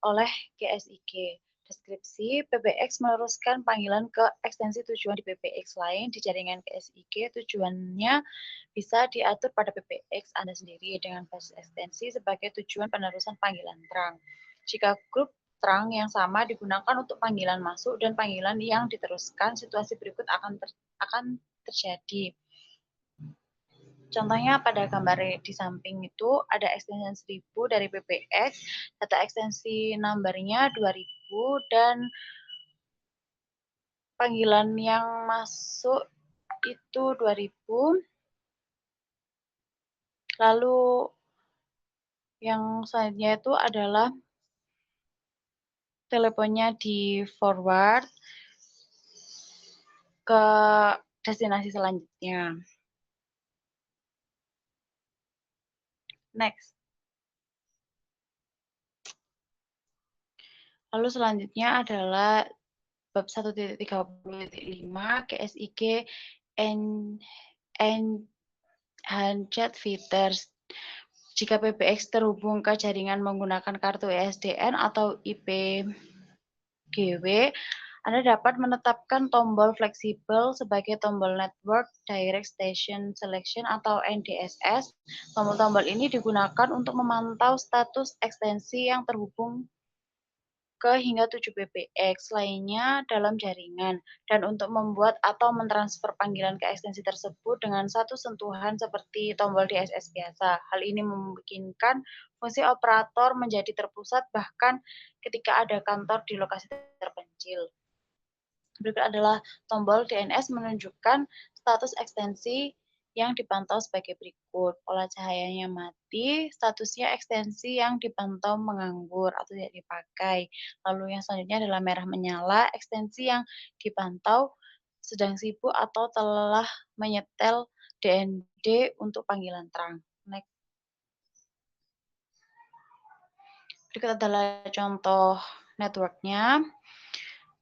oleh QSIG. Deskripsi, PBX meneruskan panggilan ke ekstensi tujuan di PBX lain di jaringan QSIG. Tujuannya bisa diatur pada PBX Anda sendiri dengan basis ekstensi sebagai tujuan penerusan panggilan terang. Jika grup terang yang sama digunakan untuk panggilan masuk dan panggilan yang diteruskan, situasi berikut akan terjadi. Contohnya pada gambar di samping itu ada ekstensi 1000 dari PBX, data ekstensi number-nya 2000 dan panggilan yang masuk itu 2000. Lalu yang selanjutnya itu adalah teleponnya di forward ke destinasi selanjutnya. Next. Lalu selanjutnya adalah bab 1.30.5 KSIG Enhanced Features. Jika PBX terhubung ke jaringan menggunakan kartu ESDN atau IPGW, Anda dapat menetapkan tombol fleksibel sebagai tombol Network Direct Station Selection atau NDSS. Tombol-tombol ini digunakan untuk memantau status ekstensi yang terhubung ke hingga 7 PBX lainnya dalam jaringan, dan untuk membuat atau mentransfer panggilan ke ekstensi tersebut dengan satu sentuhan seperti tombol DSS biasa. Hal ini memungkinkan fungsi operator menjadi terpusat bahkan ketika ada kantor di lokasi terpencil. Berikut adalah tombol DNS menunjukkan status ekstensi yang dipantau sebagai berikut. Pola cahayanya mati, statusnya ekstensi yang dipantau menganggur atau tidak dipakai. Lalu yang selanjutnya adalah merah menyala, ekstensi yang dipantau sedang sibuk atau telah menyetel DND untuk panggilan terang. Next. Berikut adalah contoh networknya.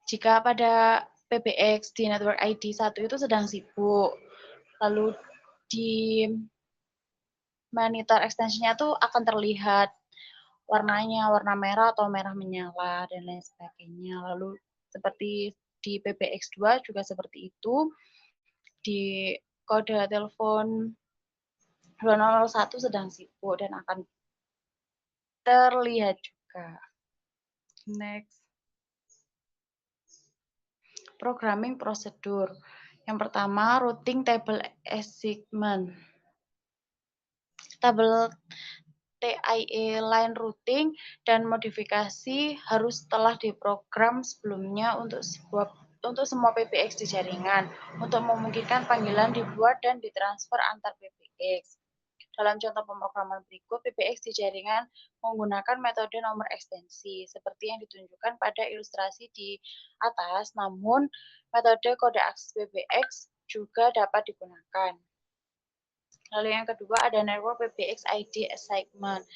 Jika pada PBX di network ID 1 itu sedang sibuk, lalu di monitor ekstensinya tuh akan terlihat warnanya, warna merah atau merah menyala dan lain sebagainya. Lalu seperti di PBX 2 juga seperti itu. Di kode telepon 2001 sedang sibuk dan akan terlihat juga. Next. Programming prosedur. Yang pertama, routing table assignment. Tabel TIE line routing dan modifikasi harus telah diprogram sebelumnya untuk semua PBX di jaringan untuk memungkinkan panggilan dibuat dan ditransfer antar PBX. Dalam contoh pemrograman berikut, PBX di jaringan menggunakan metode nomor ekstensi seperti yang ditunjukkan pada ilustrasi di atas, namun metode kode akses PBX juga dapat digunakan. Lalu yang kedua ada network PBX ID assignment.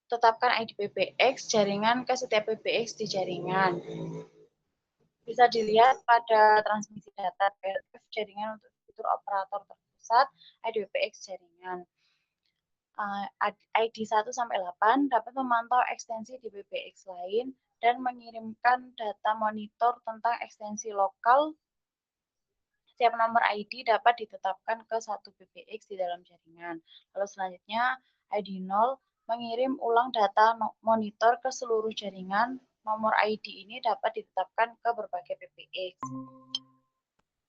Tetapkan ID PBX jaringan ke setiap PBX di jaringan. Bisa dilihat pada transmisi data PLF jaringan untuk fitur operator terpusat ID PBX jaringan. ID 1 sampai 8 dapat memantau ekstensi di PBX lain dan mengirimkan data monitor tentang ekstensi lokal. Setiap nomor ID dapat ditetapkan ke satu PBX di dalam jaringan. Lalu selanjutnya, ID 0 mengirim ulang data monitor ke seluruh jaringan. Nomor ID ini dapat ditetapkan ke berbagai PBX.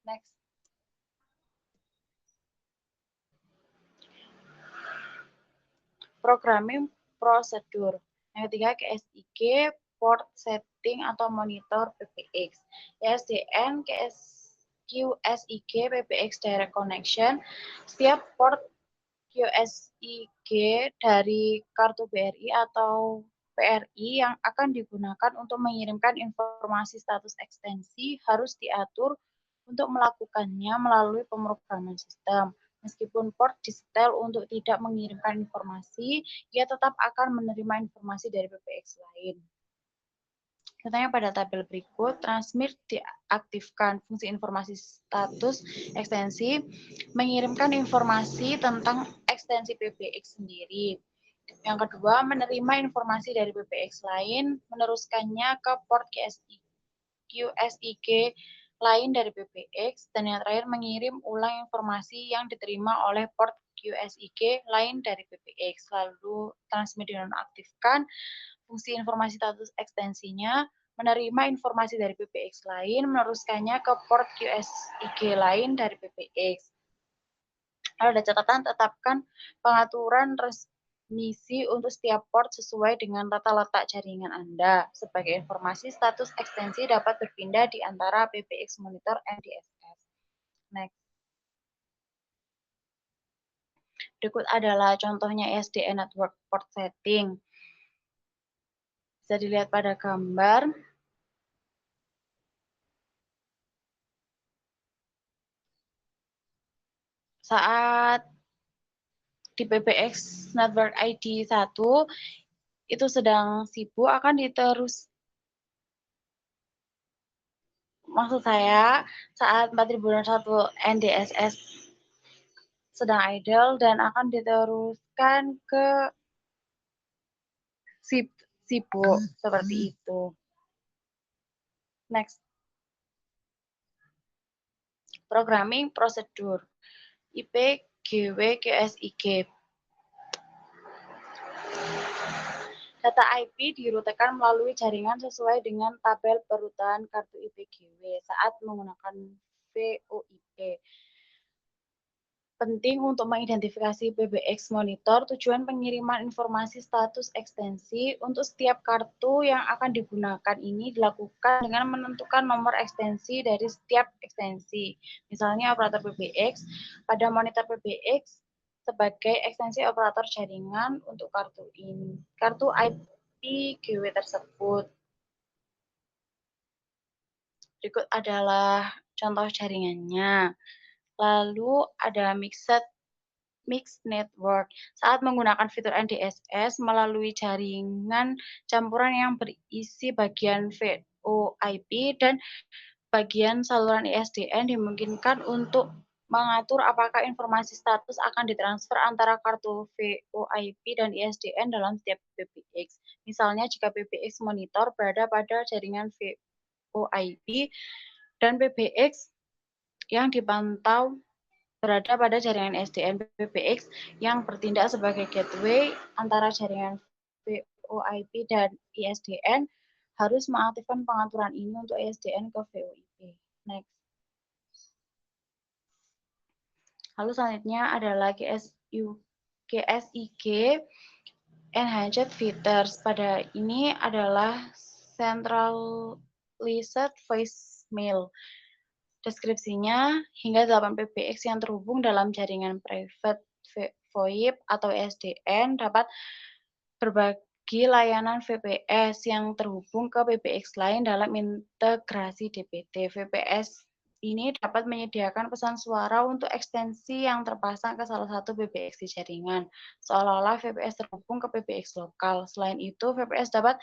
Next. Programming prosedur. Yang ketiga, KSIG, port setting atau monitor PBX. ESDN, QSIG, PBX Direct Connection. Setiap port QSIG dari kartu BRI atau PRI yang akan digunakan untuk mengirimkan informasi status ekstensi harus diatur untuk melakukannya melalui pemrograman sistem. Meskipun port disetel untuk tidak mengirimkan informasi, ia tetap akan menerima informasi dari PBX lain. Contohnya pada tabel berikut, transmit diaktifkan fungsi informasi status ekstensi, mengirimkan informasi tentang ekstensi PBX sendiri. Yang kedua, menerima informasi dari PBX lain, meneruskannya ke port QSIG lain dari PBX, dan yang terakhir mengirim ulang informasi yang diterima oleh port QSIG lain dari PBX. Lalu transmit dinonaktifkan fungsi informasi status ekstensinya, menerima informasi dari PBX lain, meneruskannya ke port QSIG lain dari PBX. Kalau ada catatan, tetapkan pengaturan transmisi untuk setiap port sesuai dengan tata letak jaringan Anda. Sebagai informasi, status ekstensi dapat berpindah di antara PBX monitor NDSS. Next. Berikut adalah contohnya ISDN network port setting. Bisa dilihat pada gambar. Saat di PBX network ID 1 itu sedang sibuk, akan maksud saya saat 4001 NDSS sedang idle dan akan diteruskan ke sibuk seperti itu. Next. Programming prosedur IP GW QSIG. Data IP dirutekan melalui jaringan sesuai dengan tabel perutan kartu IP GW saat menggunakan VoIP. Penting untuk mengidentifikasi PBX monitor, tujuan pengiriman informasi status ekstensi untuk setiap kartu yang akan digunakan ini dilakukan dengan menentukan nomor ekstensi dari setiap ekstensi. Misalnya operator PBX pada monitor PBX sebagai ekstensi operator jaringan untuk kartu IP GW tersebut. Berikut adalah contoh jaringannya. Lalu ada mixed network. Saat menggunakan fitur NDSS melalui jaringan campuran yang berisi bagian VoIP dan bagian saluran ISDN dimungkinkan untuk mengatur apakah informasi status akan ditransfer antara kartu VoIP dan ISDN dalam setiap PBX. Misalnya jika PBX monitor berada pada jaringan VoIP dan PBX yang dipantau berada pada jaringan ISDN PBX yang bertindak sebagai gateway antara jaringan VoIP dan ISDN harus mengaktifkan pengaturan ini untuk ISDN ke VoIP. Next. Lalu selanjutnya adalah GSIG Enhanced Features. Pada ini adalah Centralized Voicemail. Deskripsinya, hingga 8 PBX yang terhubung dalam jaringan private VoIP atau ISDN dapat berbagi layanan VPS yang terhubung ke PBX lain dalam integrasi DPT. VPS ini dapat menyediakan pesan suara untuk ekstensi yang terpasang ke salah satu PBX di jaringan, seolah-olah VPS terhubung ke PBX lokal. Selain itu, VPS dapat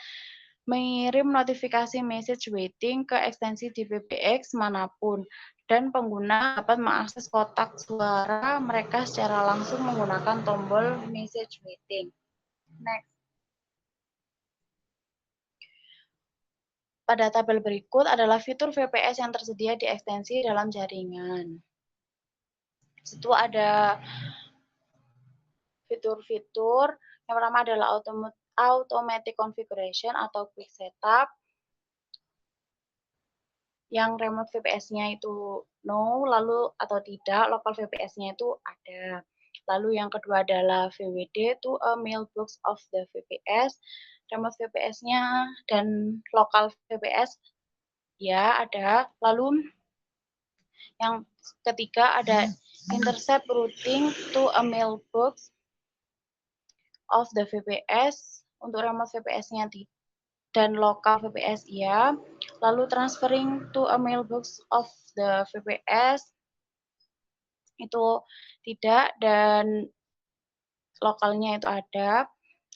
mengirim notifikasi message waiting ke ekstensi di PBX manapun, dan pengguna dapat mengakses kotak suara mereka secara langsung menggunakan tombol message waiting. Next. Pada tabel berikut adalah fitur VPS yang tersedia di ekstensi dalam jaringan. Di situ ada fitur-fitur. Yang pertama adalah automatic configuration atau quick setup. Yang remote VPS-nya itu no, lalu atau tidak, local VPS-nya itu ada. Lalu yang kedua adalah VWD, to a mailbox of the VPS. Remote VPS-nya dan local VPS ya ada. Lalu yang ketiga ada intercept routing to a mailbox of the VPS. Untuk remote VPS-nya dan lokal VPS ya. Lalu transferring to a mailbox of the VPS itu tidak, dan lokalnya itu ada.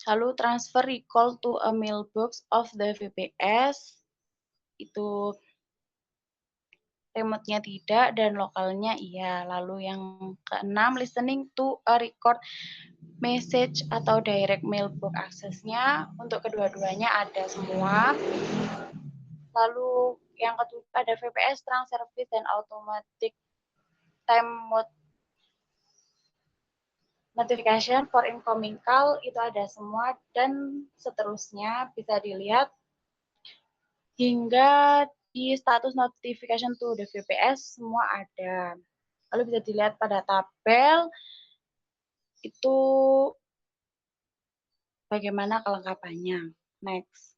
Lalu transfer recall to a mailbox of the VPS itu remote-nya tidak dan lokalnya iya. Lalu yang keenam, listening to a record message atau direct mailbox access-nya untuk kedua-duanya ada semua. Lalu yang kedua ada VPS, trunk service, dan automatic time mode notification for incoming call itu ada semua, dan seterusnya bisa dilihat hingga di status notification to the VPS semua ada. Lalu bisa dilihat pada tabel itu bagaimana kelengkapannya. Next.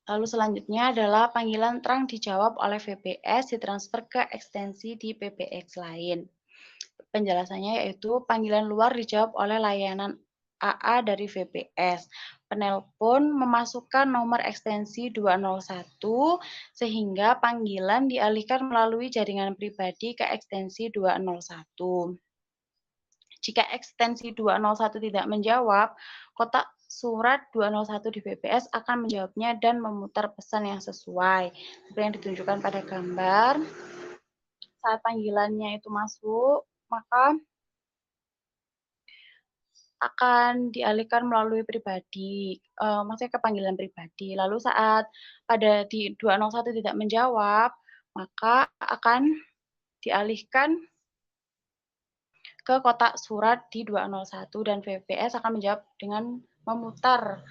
Lalu selanjutnya adalah panggilan terang dijawab oleh VPS ditransfer ke ekstensi di PBX lain. Penjelasannya yaitu panggilan luar dijawab oleh layanan AA dari VPS. Penelpon memasukkan nomor ekstensi 201 sehingga panggilan dialihkan melalui jaringan pribadi ke ekstensi 201. Jika ekstensi 201 tidak menjawab, kotak surat 201 di VPS akan menjawabnya dan memutar pesan yang sesuai. Seperti yang ditunjukkan pada gambar. Saat panggilannya itu masuk, maka akan dialihkan melalui pribadi, maksudnya ke panggilan pribadi. Lalu saat pada di 201 tidak menjawab, maka akan dialihkan ke kotak surat di 201 dan VPS akan menjawab dengan memutar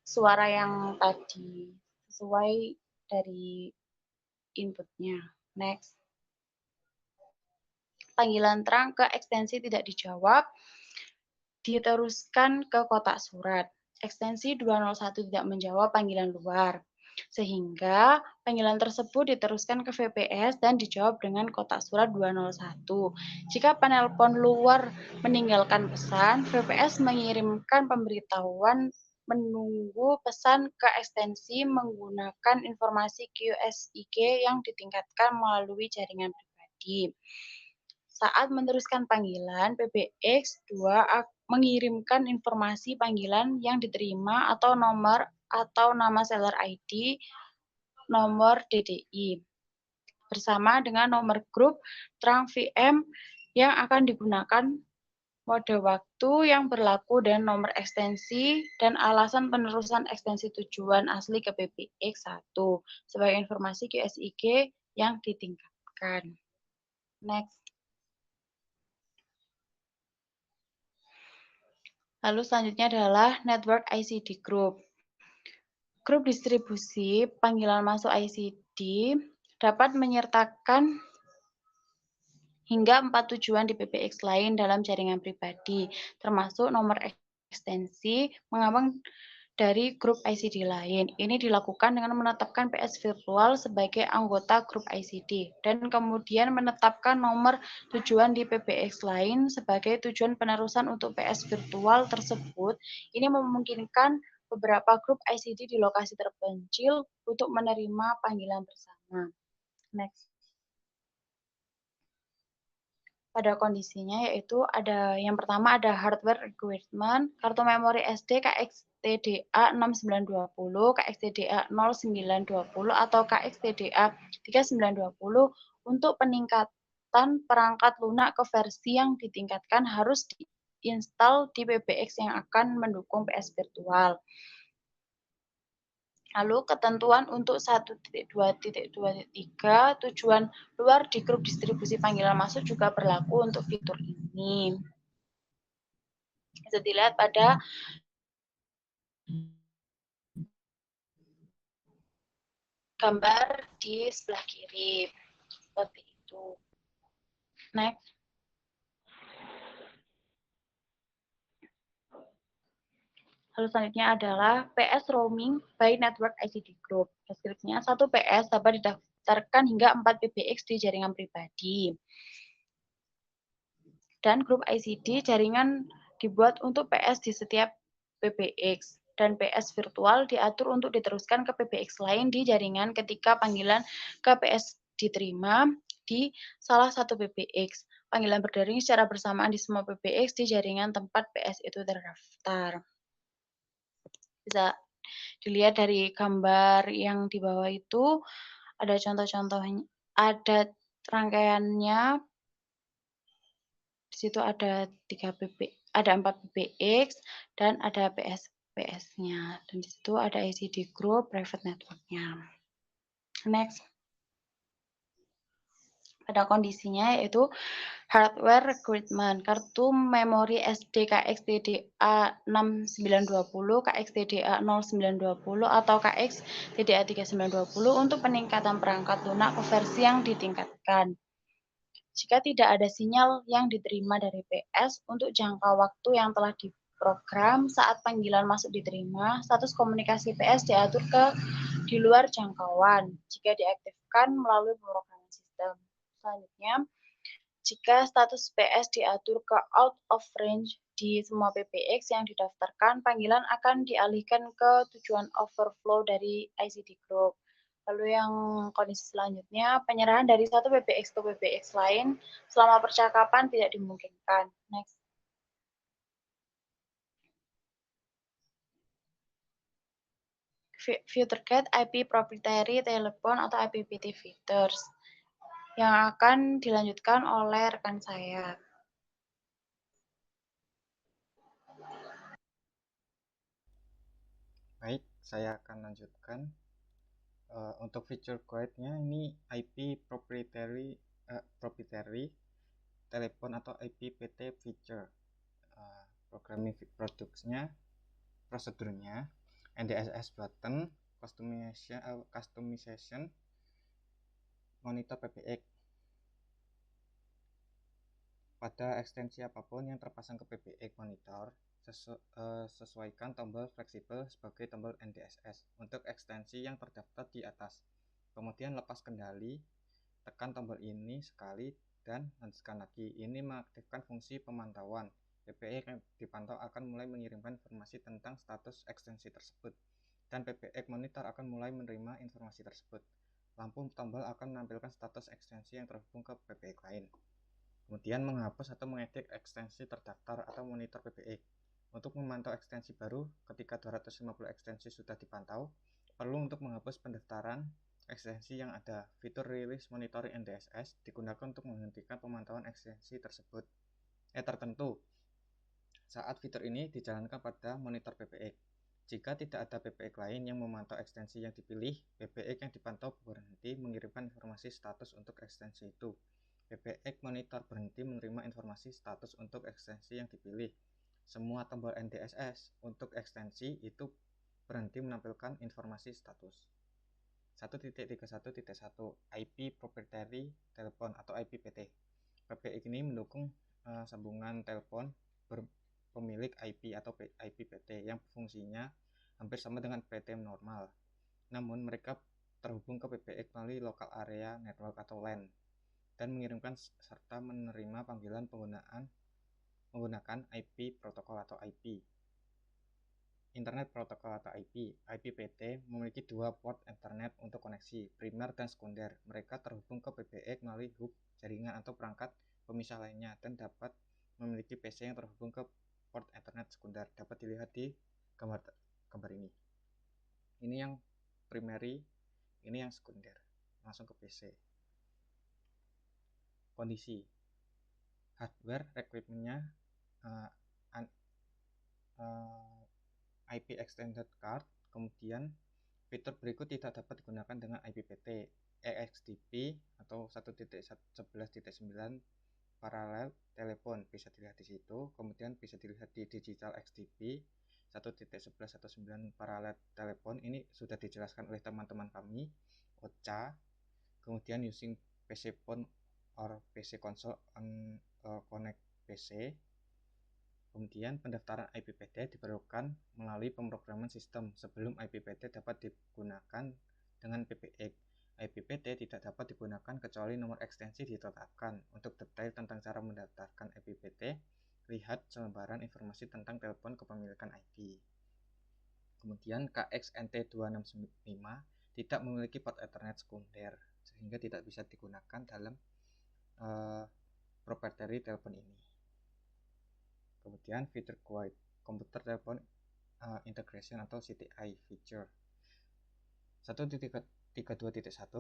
suara yang tadi sesuai dari inputnya. Next. Panggilan terang ke ekstensi tidak dijawab, diteruskan ke kotak surat. Ekstensi 201 tidak menjawab panggilan luar, sehingga panggilan tersebut diteruskan ke VPS dan dijawab dengan kotak surat 201. Jika penelpon luar meninggalkan pesan, VPS mengirimkan pemberitahuan menunggu pesan ke ekstensi menggunakan informasi QSIG yang ditingkatkan melalui jaringan pribadi. Saat meneruskan panggilan, PBX 2 mengirimkan informasi panggilan yang diterima atau nomor atau nama seller ID, nomor DDI, bersama dengan nomor grup terang VM yang akan digunakan, mode waktu yang berlaku dan nomor ekstensi dan alasan penerusan ekstensi tujuan asli ke PBX 1 sebagai informasi QSIG yang ditingkatkan. Next. Lalu selanjutnya adalah Network ICD Group. Grup distribusi panggilan masuk ICD dapat menyertakan hingga 4 tujuan di PBX lain dalam jaringan pribadi, termasuk nomor ekstensi mengambang dari grup ICD lain. Ini dilakukan dengan menetapkan PS virtual sebagai anggota grup ICD dan kemudian menetapkan nomor tujuan di PBX lain sebagai tujuan penerusan untuk PS virtual tersebut. Ini memungkinkan beberapa grup ICD di lokasi terpencil untuk menerima panggilan bersama. Next. Pada kondisinya yaitu ada yang pertama ada hardware requirement, kartu memori SD KXTDA 6920, KXTDA 0920 atau KXTDA 3920 untuk peningkatan perangkat lunak ke versi yang ditingkatkan harus diinstal di PBX yang akan mendukung PS virtual. Lalu ketentuan untuk 1.2.2.3 tujuan luar di grup distribusi panggilan masuk juga berlaku untuk fitur ini. Bisa dilihat pada gambar di sebelah kiri. Seperti itu. Next. Lalu selanjutnya adalah PS roaming by network ICD group. Deskripsinya, satu PS dapat didaftarkan hingga 4 PBX di jaringan pribadi. Dan grup ICD jaringan dibuat untuk PS di setiap PBX. Dan PS virtual diatur untuk diteruskan ke PBX lain di jaringan ketika panggilan ke PS diterima di salah satu PBX. Panggilan berdaring secara bersamaan di semua PBX di jaringan tempat PS itu terdaftar. Bisa dilihat dari gambar yang di bawah itu ada contoh-contohnya, ada rangkaiannya. Di situ ada 4 PBX dan ada PS-nya. Dan di situ ada ICD group private network-nya. Next. Ada kondisinya yaitu hardware requirement, kartu memori SD KX-DDA 6920, KX-DDA 0920, atau KX-DDA 3920 untuk peningkatan perangkat lunak ke versi yang ditingkatkan. Jika tidak ada sinyal yang diterima dari PS untuk jangka waktu yang telah diprogram saat panggilan masuk diterima, status komunikasi PS diatur di luar jangkauan jika diaktifkan melalui pemrograman sistem. Selanjutnya, jika status PS diatur ke out of range di semua PBX yang didaftarkan, panggilan akan dialihkan ke tujuan overflow dari ICD group. Lalu yang kondisi selanjutnya, penyerahan dari satu PBX ke PBX lain selama percakapan tidak dimungkinkan. Next. View terkait IP proprietary telepon atau IPPT features yang akan dilanjutkan oleh rekan saya. Baik, saya akan lanjutkan. Untuk feature guide-nya ini IP proprietary telepon atau IPPT feature. Programming produknya, prosedurnya, NDSS button, customization, monitor PBX. Pada ekstensi apapun yang terpasang ke PBX monitor, sesuaikan tombol fleksibel sebagai tombol NDSS untuk ekstensi yang terdaftar di atas. Kemudian lepas kendali, tekan tombol ini sekali dan lanjutkan lagi. Ini mengaktifkan fungsi pemantauan. PBX yang dipantau akan mulai mengirimkan informasi tentang status ekstensi tersebut, dan PBX monitor akan mulai menerima informasi tersebut. Lampu tombol akan menampilkan status ekstensi yang terhubung ke PBX lain. Kemudian menghapus atau mengedit ekstensi terdaftar atau monitor PBX. Untuk memantau ekstensi baru, ketika 250 ekstensi sudah dipantau, perlu untuk menghapus pendaftaran ekstensi yang ada. Fitur Release Monitoring NDSS digunakan untuk menghentikan pemantauan ekstensi tertentu saat fitur ini dijalankan pada monitor PBX. Jika tidak ada PBX lain yang memantau ekstensi yang dipilih, PBX yang dipantau berhenti mengirimkan informasi status untuk ekstensi itu. PBX monitor berhenti menerima informasi status untuk ekstensi yang dipilih. Semua tombol NDSS untuk ekstensi itu berhenti menampilkan informasi status. 1.31.1 IP Proprietary Telepon atau IPPT. PBX ini mendukung sambungan telepon pemilik IP atau IPPT yang fungsinya hampir sama dengan PT normal. Namun mereka terhubung ke PBX melalui Local Area Network atau LAN dan mengirimkan serta menerima panggilan menggunakan IP protokol atau IP. Internet Protocol atau IP. IPPT memiliki dua port Ethernet untuk koneksi, primer dan sekunder. Mereka terhubung ke PBX melalui hub jaringan atau perangkat pemisah lainnya dan dapat memiliki PC yang terhubung ke port Ethernet sekunder. Dapat dilihat di gambar ini. Ini yang primary, ini yang sekunder. Langsung ke PC. Kondisi hardware requirement-nya IP extended card. Kemudian fitur berikut tidak dapat digunakan dengan IPPT. EXDP atau 1.11.9 paralel telepon bisa dilihat di situ. Kemudian bisa dilihat di digital XDP 1.11.9 paralel telepon. Ini sudah dijelaskan oleh teman-teman kami, OCA. Kemudian using PC phone or PC console on connect PC. Kemudian pendaftaran IPPT diperlukan melalui pemrograman sistem sebelum IPPT dapat digunakan dengan PBX. IPPT tidak dapat digunakan kecuali nomor ekstensi ditetapkan. Untuk detail tentang cara mendaftarkan IPPT, lihat selembaran informasi tentang telepon kepemilikan IP. Kemudian KXNT265 tidak memiliki port Ethernet sekunder, sehingga tidak bisa digunakan dalam proprietary telepon ini. Kemudian fitur guide, Computer Telephone Integration atau CTI feature. 1.32.1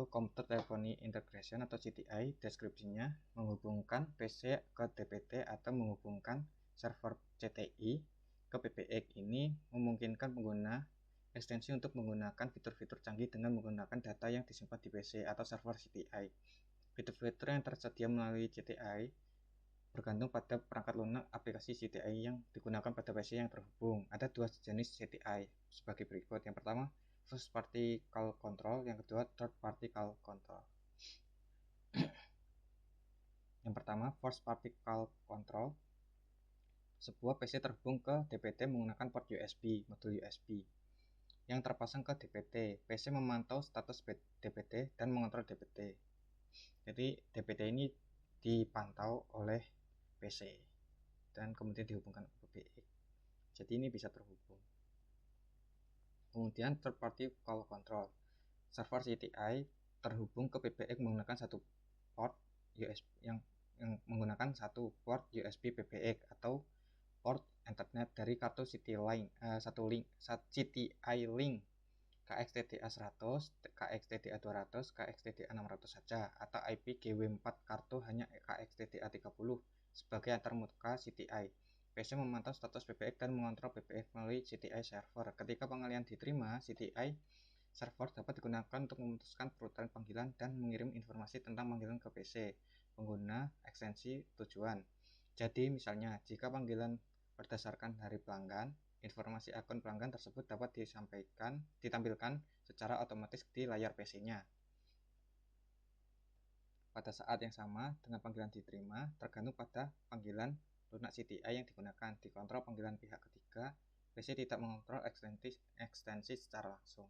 Computer Telephony Integration atau CTI, deskripsinya menghubungkan PC ke DPT atau menghubungkan server CTI ke PBX. Ini memungkinkan pengguna ekstensi untuk menggunakan fitur-fitur canggih dengan menggunakan data yang disimpan di PC atau server CTI. Fitur-fitur yang tersedia melalui CTI bergantung pada perangkat lunak aplikasi CTI yang digunakan pada PC yang terhubung. Ada dua jenis CTI sebagai berikut. Yang pertama, first party call control, yang kedua third party call control. Yang pertama, first party call control. Sebuah PC terhubung ke DPT menggunakan port USB, modul USB yang terpasang ke DPT. PC memantau status DPT dan mengontrol DPT. Jadi DPT ini dipantau oleh PC dan kemudian dihubungkan ke PBX. Jadi ini bisa terhubung. Kemudian third party call control. Server CTI terhubung ke PBX menggunakan satu port USB yang menggunakan satu port USB PBX atau port Ethernet dari kartu CTI Link KXTDA 100, KXTDA 200, KXTDA 600 saja, atau IP GW4 kartu hanya KXTDA 30 sebagai antarmuka CTI. PC memantau status PBX dan mengontrol PBX melalui CTI server. Ketika pengalihan diterima, CTI server dapat digunakan untuk memutuskan perutatan panggilan dan mengirim informasi tentang panggilan ke PC pengguna ekstensi tujuan. Jadi misalnya, jika panggilan berdasarkan hari pelanggan, informasi akun pelanggan tersebut dapat ditampilkan secara otomatis di layar PC-nya. Pada saat yang sama dengan panggilan diterima, tergantung pada panggilan lunak CTI yang digunakan. Dikontrol panggilan pihak ketiga, PC tidak mengontrol ekstensi secara langsung.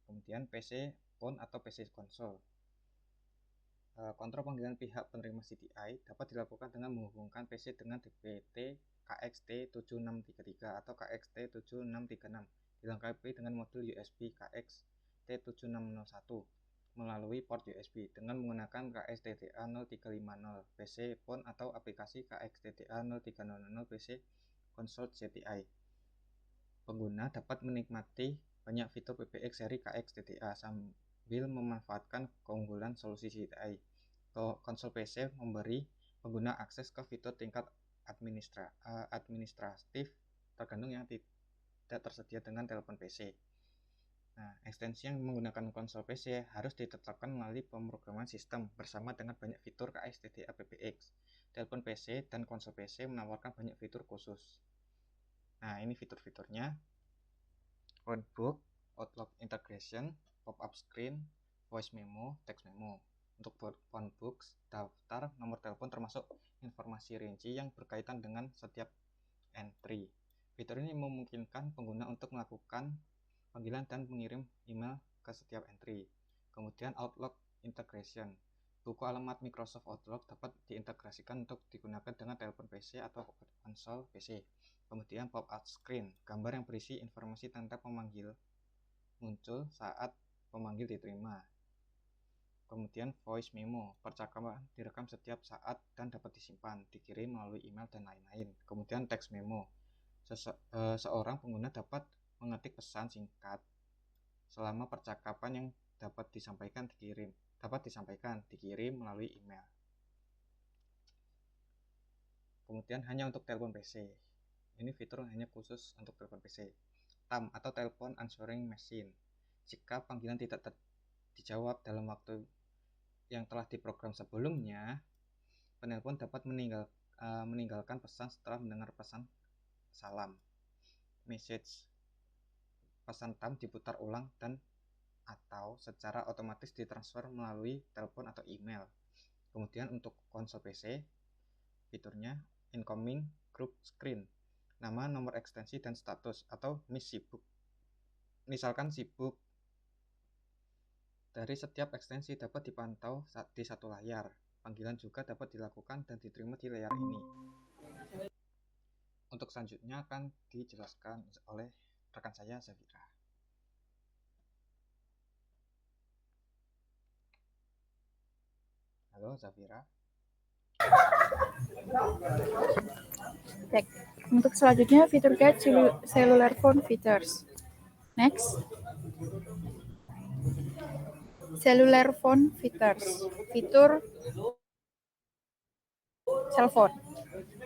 Kemudian PC phone atau PC konsol. Kontrol panggilan pihak penerima CTI dapat dilakukan dengan menghubungkan PC dengan DPT KXT7633 atau KXT7636 dilengkapi dengan modul USB KXT7601 melalui port USB dengan menggunakan KXTDA 0350 PC phone atau aplikasi KXTDA 0300 PC konsol CTI. Pengguna dapat menikmati banyak fitur PBX seri KXTDA sambil memanfaatkan keunggulan solusi CTI. Konsol PC memberi pengguna akses ke fitur tingkat administratif tergantung yang tidak tersedia dengan telepon PC. Nah, ekstensi yang menggunakan konsol PC harus ditetapkan melalui pemrograman sistem bersama dengan banyak fitur KXTDA PBX. Telepon PC dan konsol PC menawarkan banyak fitur khusus. Nah, ini fitur-fiturnya. Phonebook, Outlook integration, pop-up screen, voice memo, text memo. Untuk phonebooks, daftar nomor telepon termasuk informasi rinci yang berkaitan dengan setiap entry. Fitur ini memungkinkan pengguna untuk melakukan panggilan dan mengirim email ke setiap entry. Kemudian Outlook integration. Buku alamat Microsoft Outlook dapat diintegrasikan untuk digunakan dengan telepon PC atau konsol PC. Kemudian pop-up screen, gambar yang berisi informasi tentang pemanggil muncul saat pemanggil diterima. Kemudian voice memo, percakapan direkam setiap saat dan dapat disimpan, dikirim melalui email dan lain-lain. Kemudian text memo, seorang pengguna dapat mengetik pesan singkat selama percakapan yang dapat disampaikan dikirim melalui email. Kemudian hanya untuk telepon PC. Ini fitur hanya khusus untuk telepon PC. TAM atau Telepon Answering Machine. Jika panggilan tidak dijawab dalam waktu yang telah diprogram sebelumnya, penelpon dapat meninggalkan pesan setelah mendengar pesan salam. Message pesan TAM diputar ulang dan atau secara otomatis ditransfer melalui telepon atau email. Kemudian untuk konsol PC, fiturnya incoming group screen, nama, nomor ekstensi, dan status, atau sibuk. Misalkan sibuk. Dari setiap ekstensi dapat dipantau di satu layar. Panggilan juga dapat dilakukan dan diterima di layar ini. Untuk selanjutnya akan dijelaskan oleh rekan saya, Zafira. Halo, Zafira. Baik. Untuk selanjutnya fitur guide cellular phone features. Next. Cellular phone features. Fitur cellphone.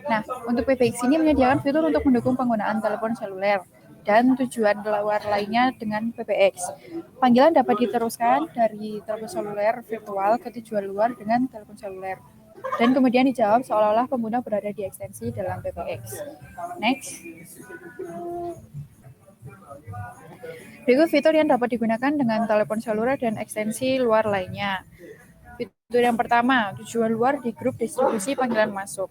Nah, untuk PBX ini menyediakan fitur untuk mendukung penggunaan telepon seluler. dan tujuan luar lainnya dengan PBX. Panggilan dapat diteruskan dari telepon seluler virtual ke tujuan luar dengan telepon seluler. Dan kemudian dijawab seolah-olah pengguna berada di ekstensi dalam PBX. Next. Berikut fitur yang dapat digunakan dengan telepon seluler dan ekstensi luar lainnya. Fitur yang pertama, tujuan luar di grup distribusi panggilan masuk.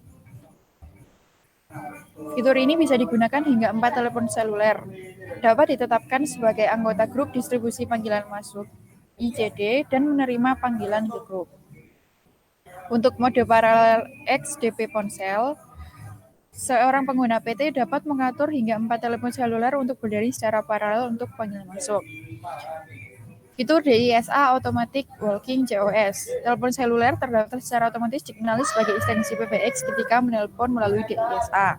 Fitur ini bisa digunakan hingga 4 telepon seluler. Dapat ditetapkan sebagai anggota grup distribusi panggilan masuk ICD dan menerima panggilan ke grup. Untuk mode paralel XDP ponsel, seorang pengguna PT dapat mengatur hingga 4 telepon seluler untuk berdiri secara paralel untuk panggilan masuk. Fitur DISA Automatic Walking JOS. Telepon seluler terdaftar secara otomatis dikenali sebagai ekstensi PBX ketika menelpon melalui DISA.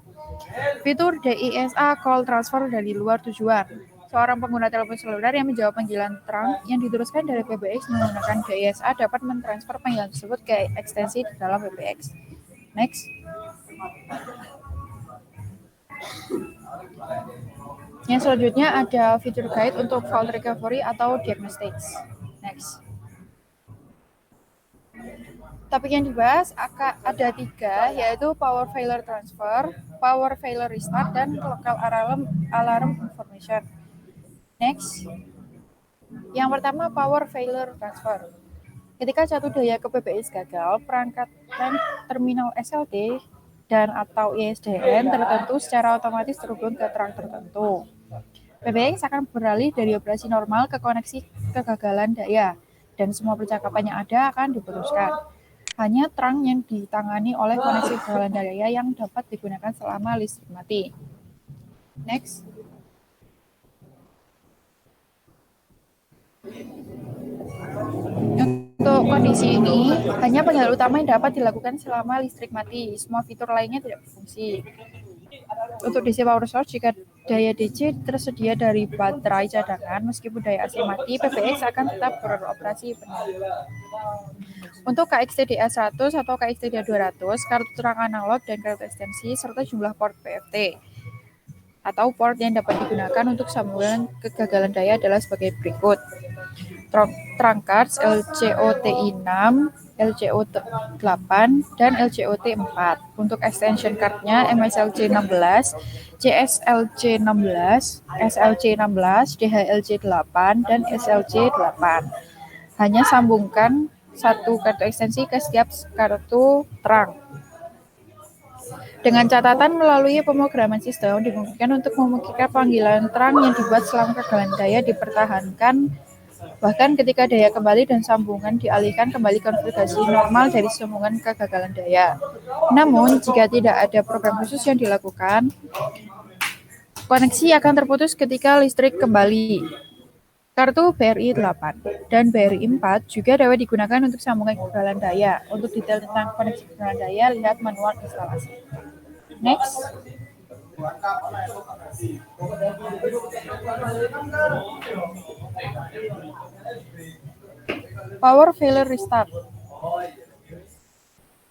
Fitur DISA Call Transfer dari luar tujuan. Seorang pengguna telepon seluler yang menjawab panggilan terang yang diteruskan dari PBX menggunakan DISA dapat mentransfer panggilan tersebut ke ekstensi di dalam PBX. Next. Yang selanjutnya ada fitur guide untuk fault recovery atau diagnostics. Next. Topik yang dibahas ada 3, yaitu power failure transfer, power failure restart, dan local alarm information. Next. Yang pertama, power failure transfer. Ketika satu daya ke PBX gagal, perangkat terminal SLT dan atau ISDN tertentu secara otomatis terhubung ke terang tertentu. PBX akan beralih dari operasi normal ke koneksi kegagalan daya, dan semua percakapan yang ada akan diputuskan. Hanya terang yang ditangani oleh koneksi kegagalan daya yang dapat digunakan selama listrik mati. Next. Untuk kondisi ini, hanya panggilan utama yang dapat dilakukan selama listrik mati. Semua fitur lainnya tidak berfungsi. Untuk DC power source, jika daya DC tersedia dari baterai cadangan, meskipun daya AC mati, PBX akan tetap beroperasi penuh. Untuk KXTDA 100 atau KXTDA 200, kartu terang analog dan kartu ekstensi, serta jumlah port PFT atau port yang dapat digunakan untuk sambungan kegagalan daya adalah sebagai berikut. Trunk cards LCOT6, LCO8, dan LCOT4. Untuk extension cardnya MSLC16, CSLC16, SLC16, DHLC8, dan SLC8. Hanya sambungkan satu kartu ekstensi ke setiap kartu terang. Dengan catatan melalui pemrograman sistem dimungkinkan untuk memungkinkan panggilan terang yang dibuat selama kegagalan daya dipertahankan bahkan ketika daya kembali dan sambungan dialihkan kembali konfigurasi normal dari sambungan kegagalan daya. Namun, jika tidak ada program khusus yang dilakukan, koneksi akan terputus ketika listrik kembali. Kartu BRI 8 dan BRI 4 juga dapat digunakan untuk sambungan kegagalan daya. Untuk detail tentang koneksi kegagalan daya, lihat manual instalasi. Next. Power failure restart.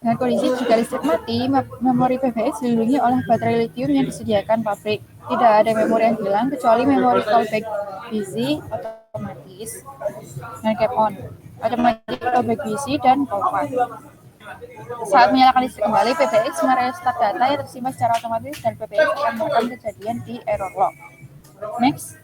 Dengan kondisi jika listrik mati, memori PBX dilindungi oleh baterai lithium yang disediakan pabrik. Tidak ada memori yang hilang kecuali memori callback busy otomatis dan cap on, automatic callback busy dan callback. Saat menyalakan listrik kembali, PBX merestart data yang tersimpan secara otomatis dan PBX akan merekam kejadian di error log. Next.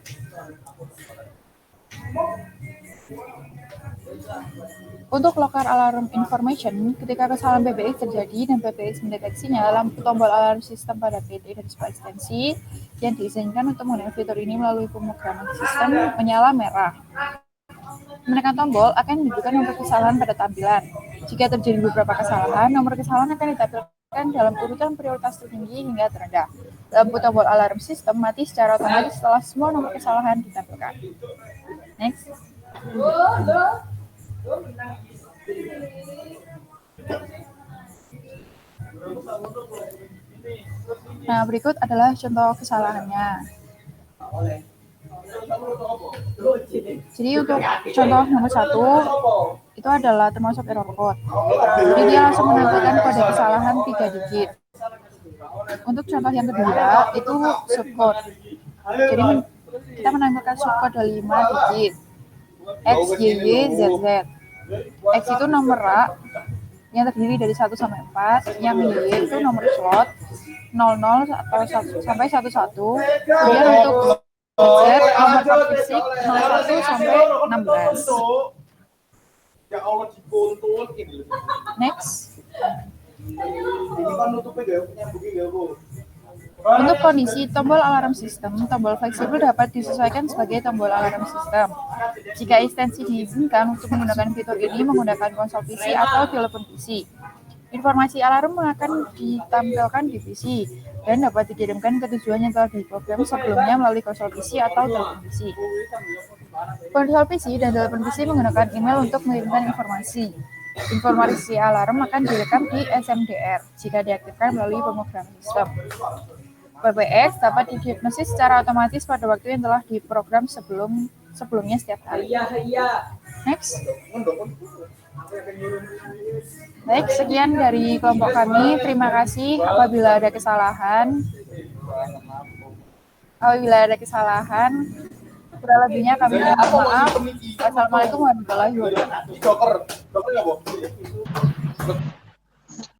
Untuk local alarm information, ketika kesalahan PBX terjadi dan PBX mendeteksinya, lampu tombol alarm sistem pada PT dan sebuah ekstensi yang diizinkan untuk menggunakan fitur ini melalui pemrograman sistem menyala merah. Menekan tombol akan menunjukkan nomor kesalahan pada tampilan. Jika terjadi beberapa kesalahan, nomor kesalahan akan ditampilkan dalam urutan prioritas tertinggi hingga terendah. Lampu tombol alarm sistem mati secara otomatis setelah semua nomor kesalahan ditampilkan. Next. Nah, berikut adalah contoh kesalahannya. Jadi untuk contoh nomor 1 itu adalah termasuk error code. Jadi dia langsung menampilkan kode kesalahan 3 digit. Untuk contoh yang kedua itu subcode. Jadi kita menampilkan subkode 5 digit. X, Y, Y, Z, Z. X itu nomor rak yang terdiri dari 1 sampai 4, yang Y itu nomor slot 00 atau 1 sampai 11. Kemudian untuk Z nomor part fisik 01 sampai 16. Ya Allah dikontrol ini. Next. Ini kan nutupnya gak nyambungin gak, Bu? Untuk kondisi tombol alarm sistem, tombol fleksibel dapat disesuaikan sebagai tombol alarm sistem. Jika ekstensi diizinkan untuk menggunakan fitur ini menggunakan konsol PC atau telepon PC. Informasi alarm akan ditampilkan di PC dan dapat dikirimkan ke tujuan yang telah diprogram sebelumnya melalui konsol PC atau telepon PC. Konsol PC dan telepon PC menggunakan email untuk mengirimkan informasi. Informasi alarm akan direkam di SMDR jika diaktifkan melalui pemrograman sistem. PBX dapat didiagnosis secara otomatis pada waktu yang telah diprogram sebelumnya setiap hari. Next. Baik, sekian dari kelompok kami. Terima kasih. Apabila ada kesalahan, kurang lebihnya kami mohon maaf. Wassalamualaikum warahmatullahi wabarakatuh.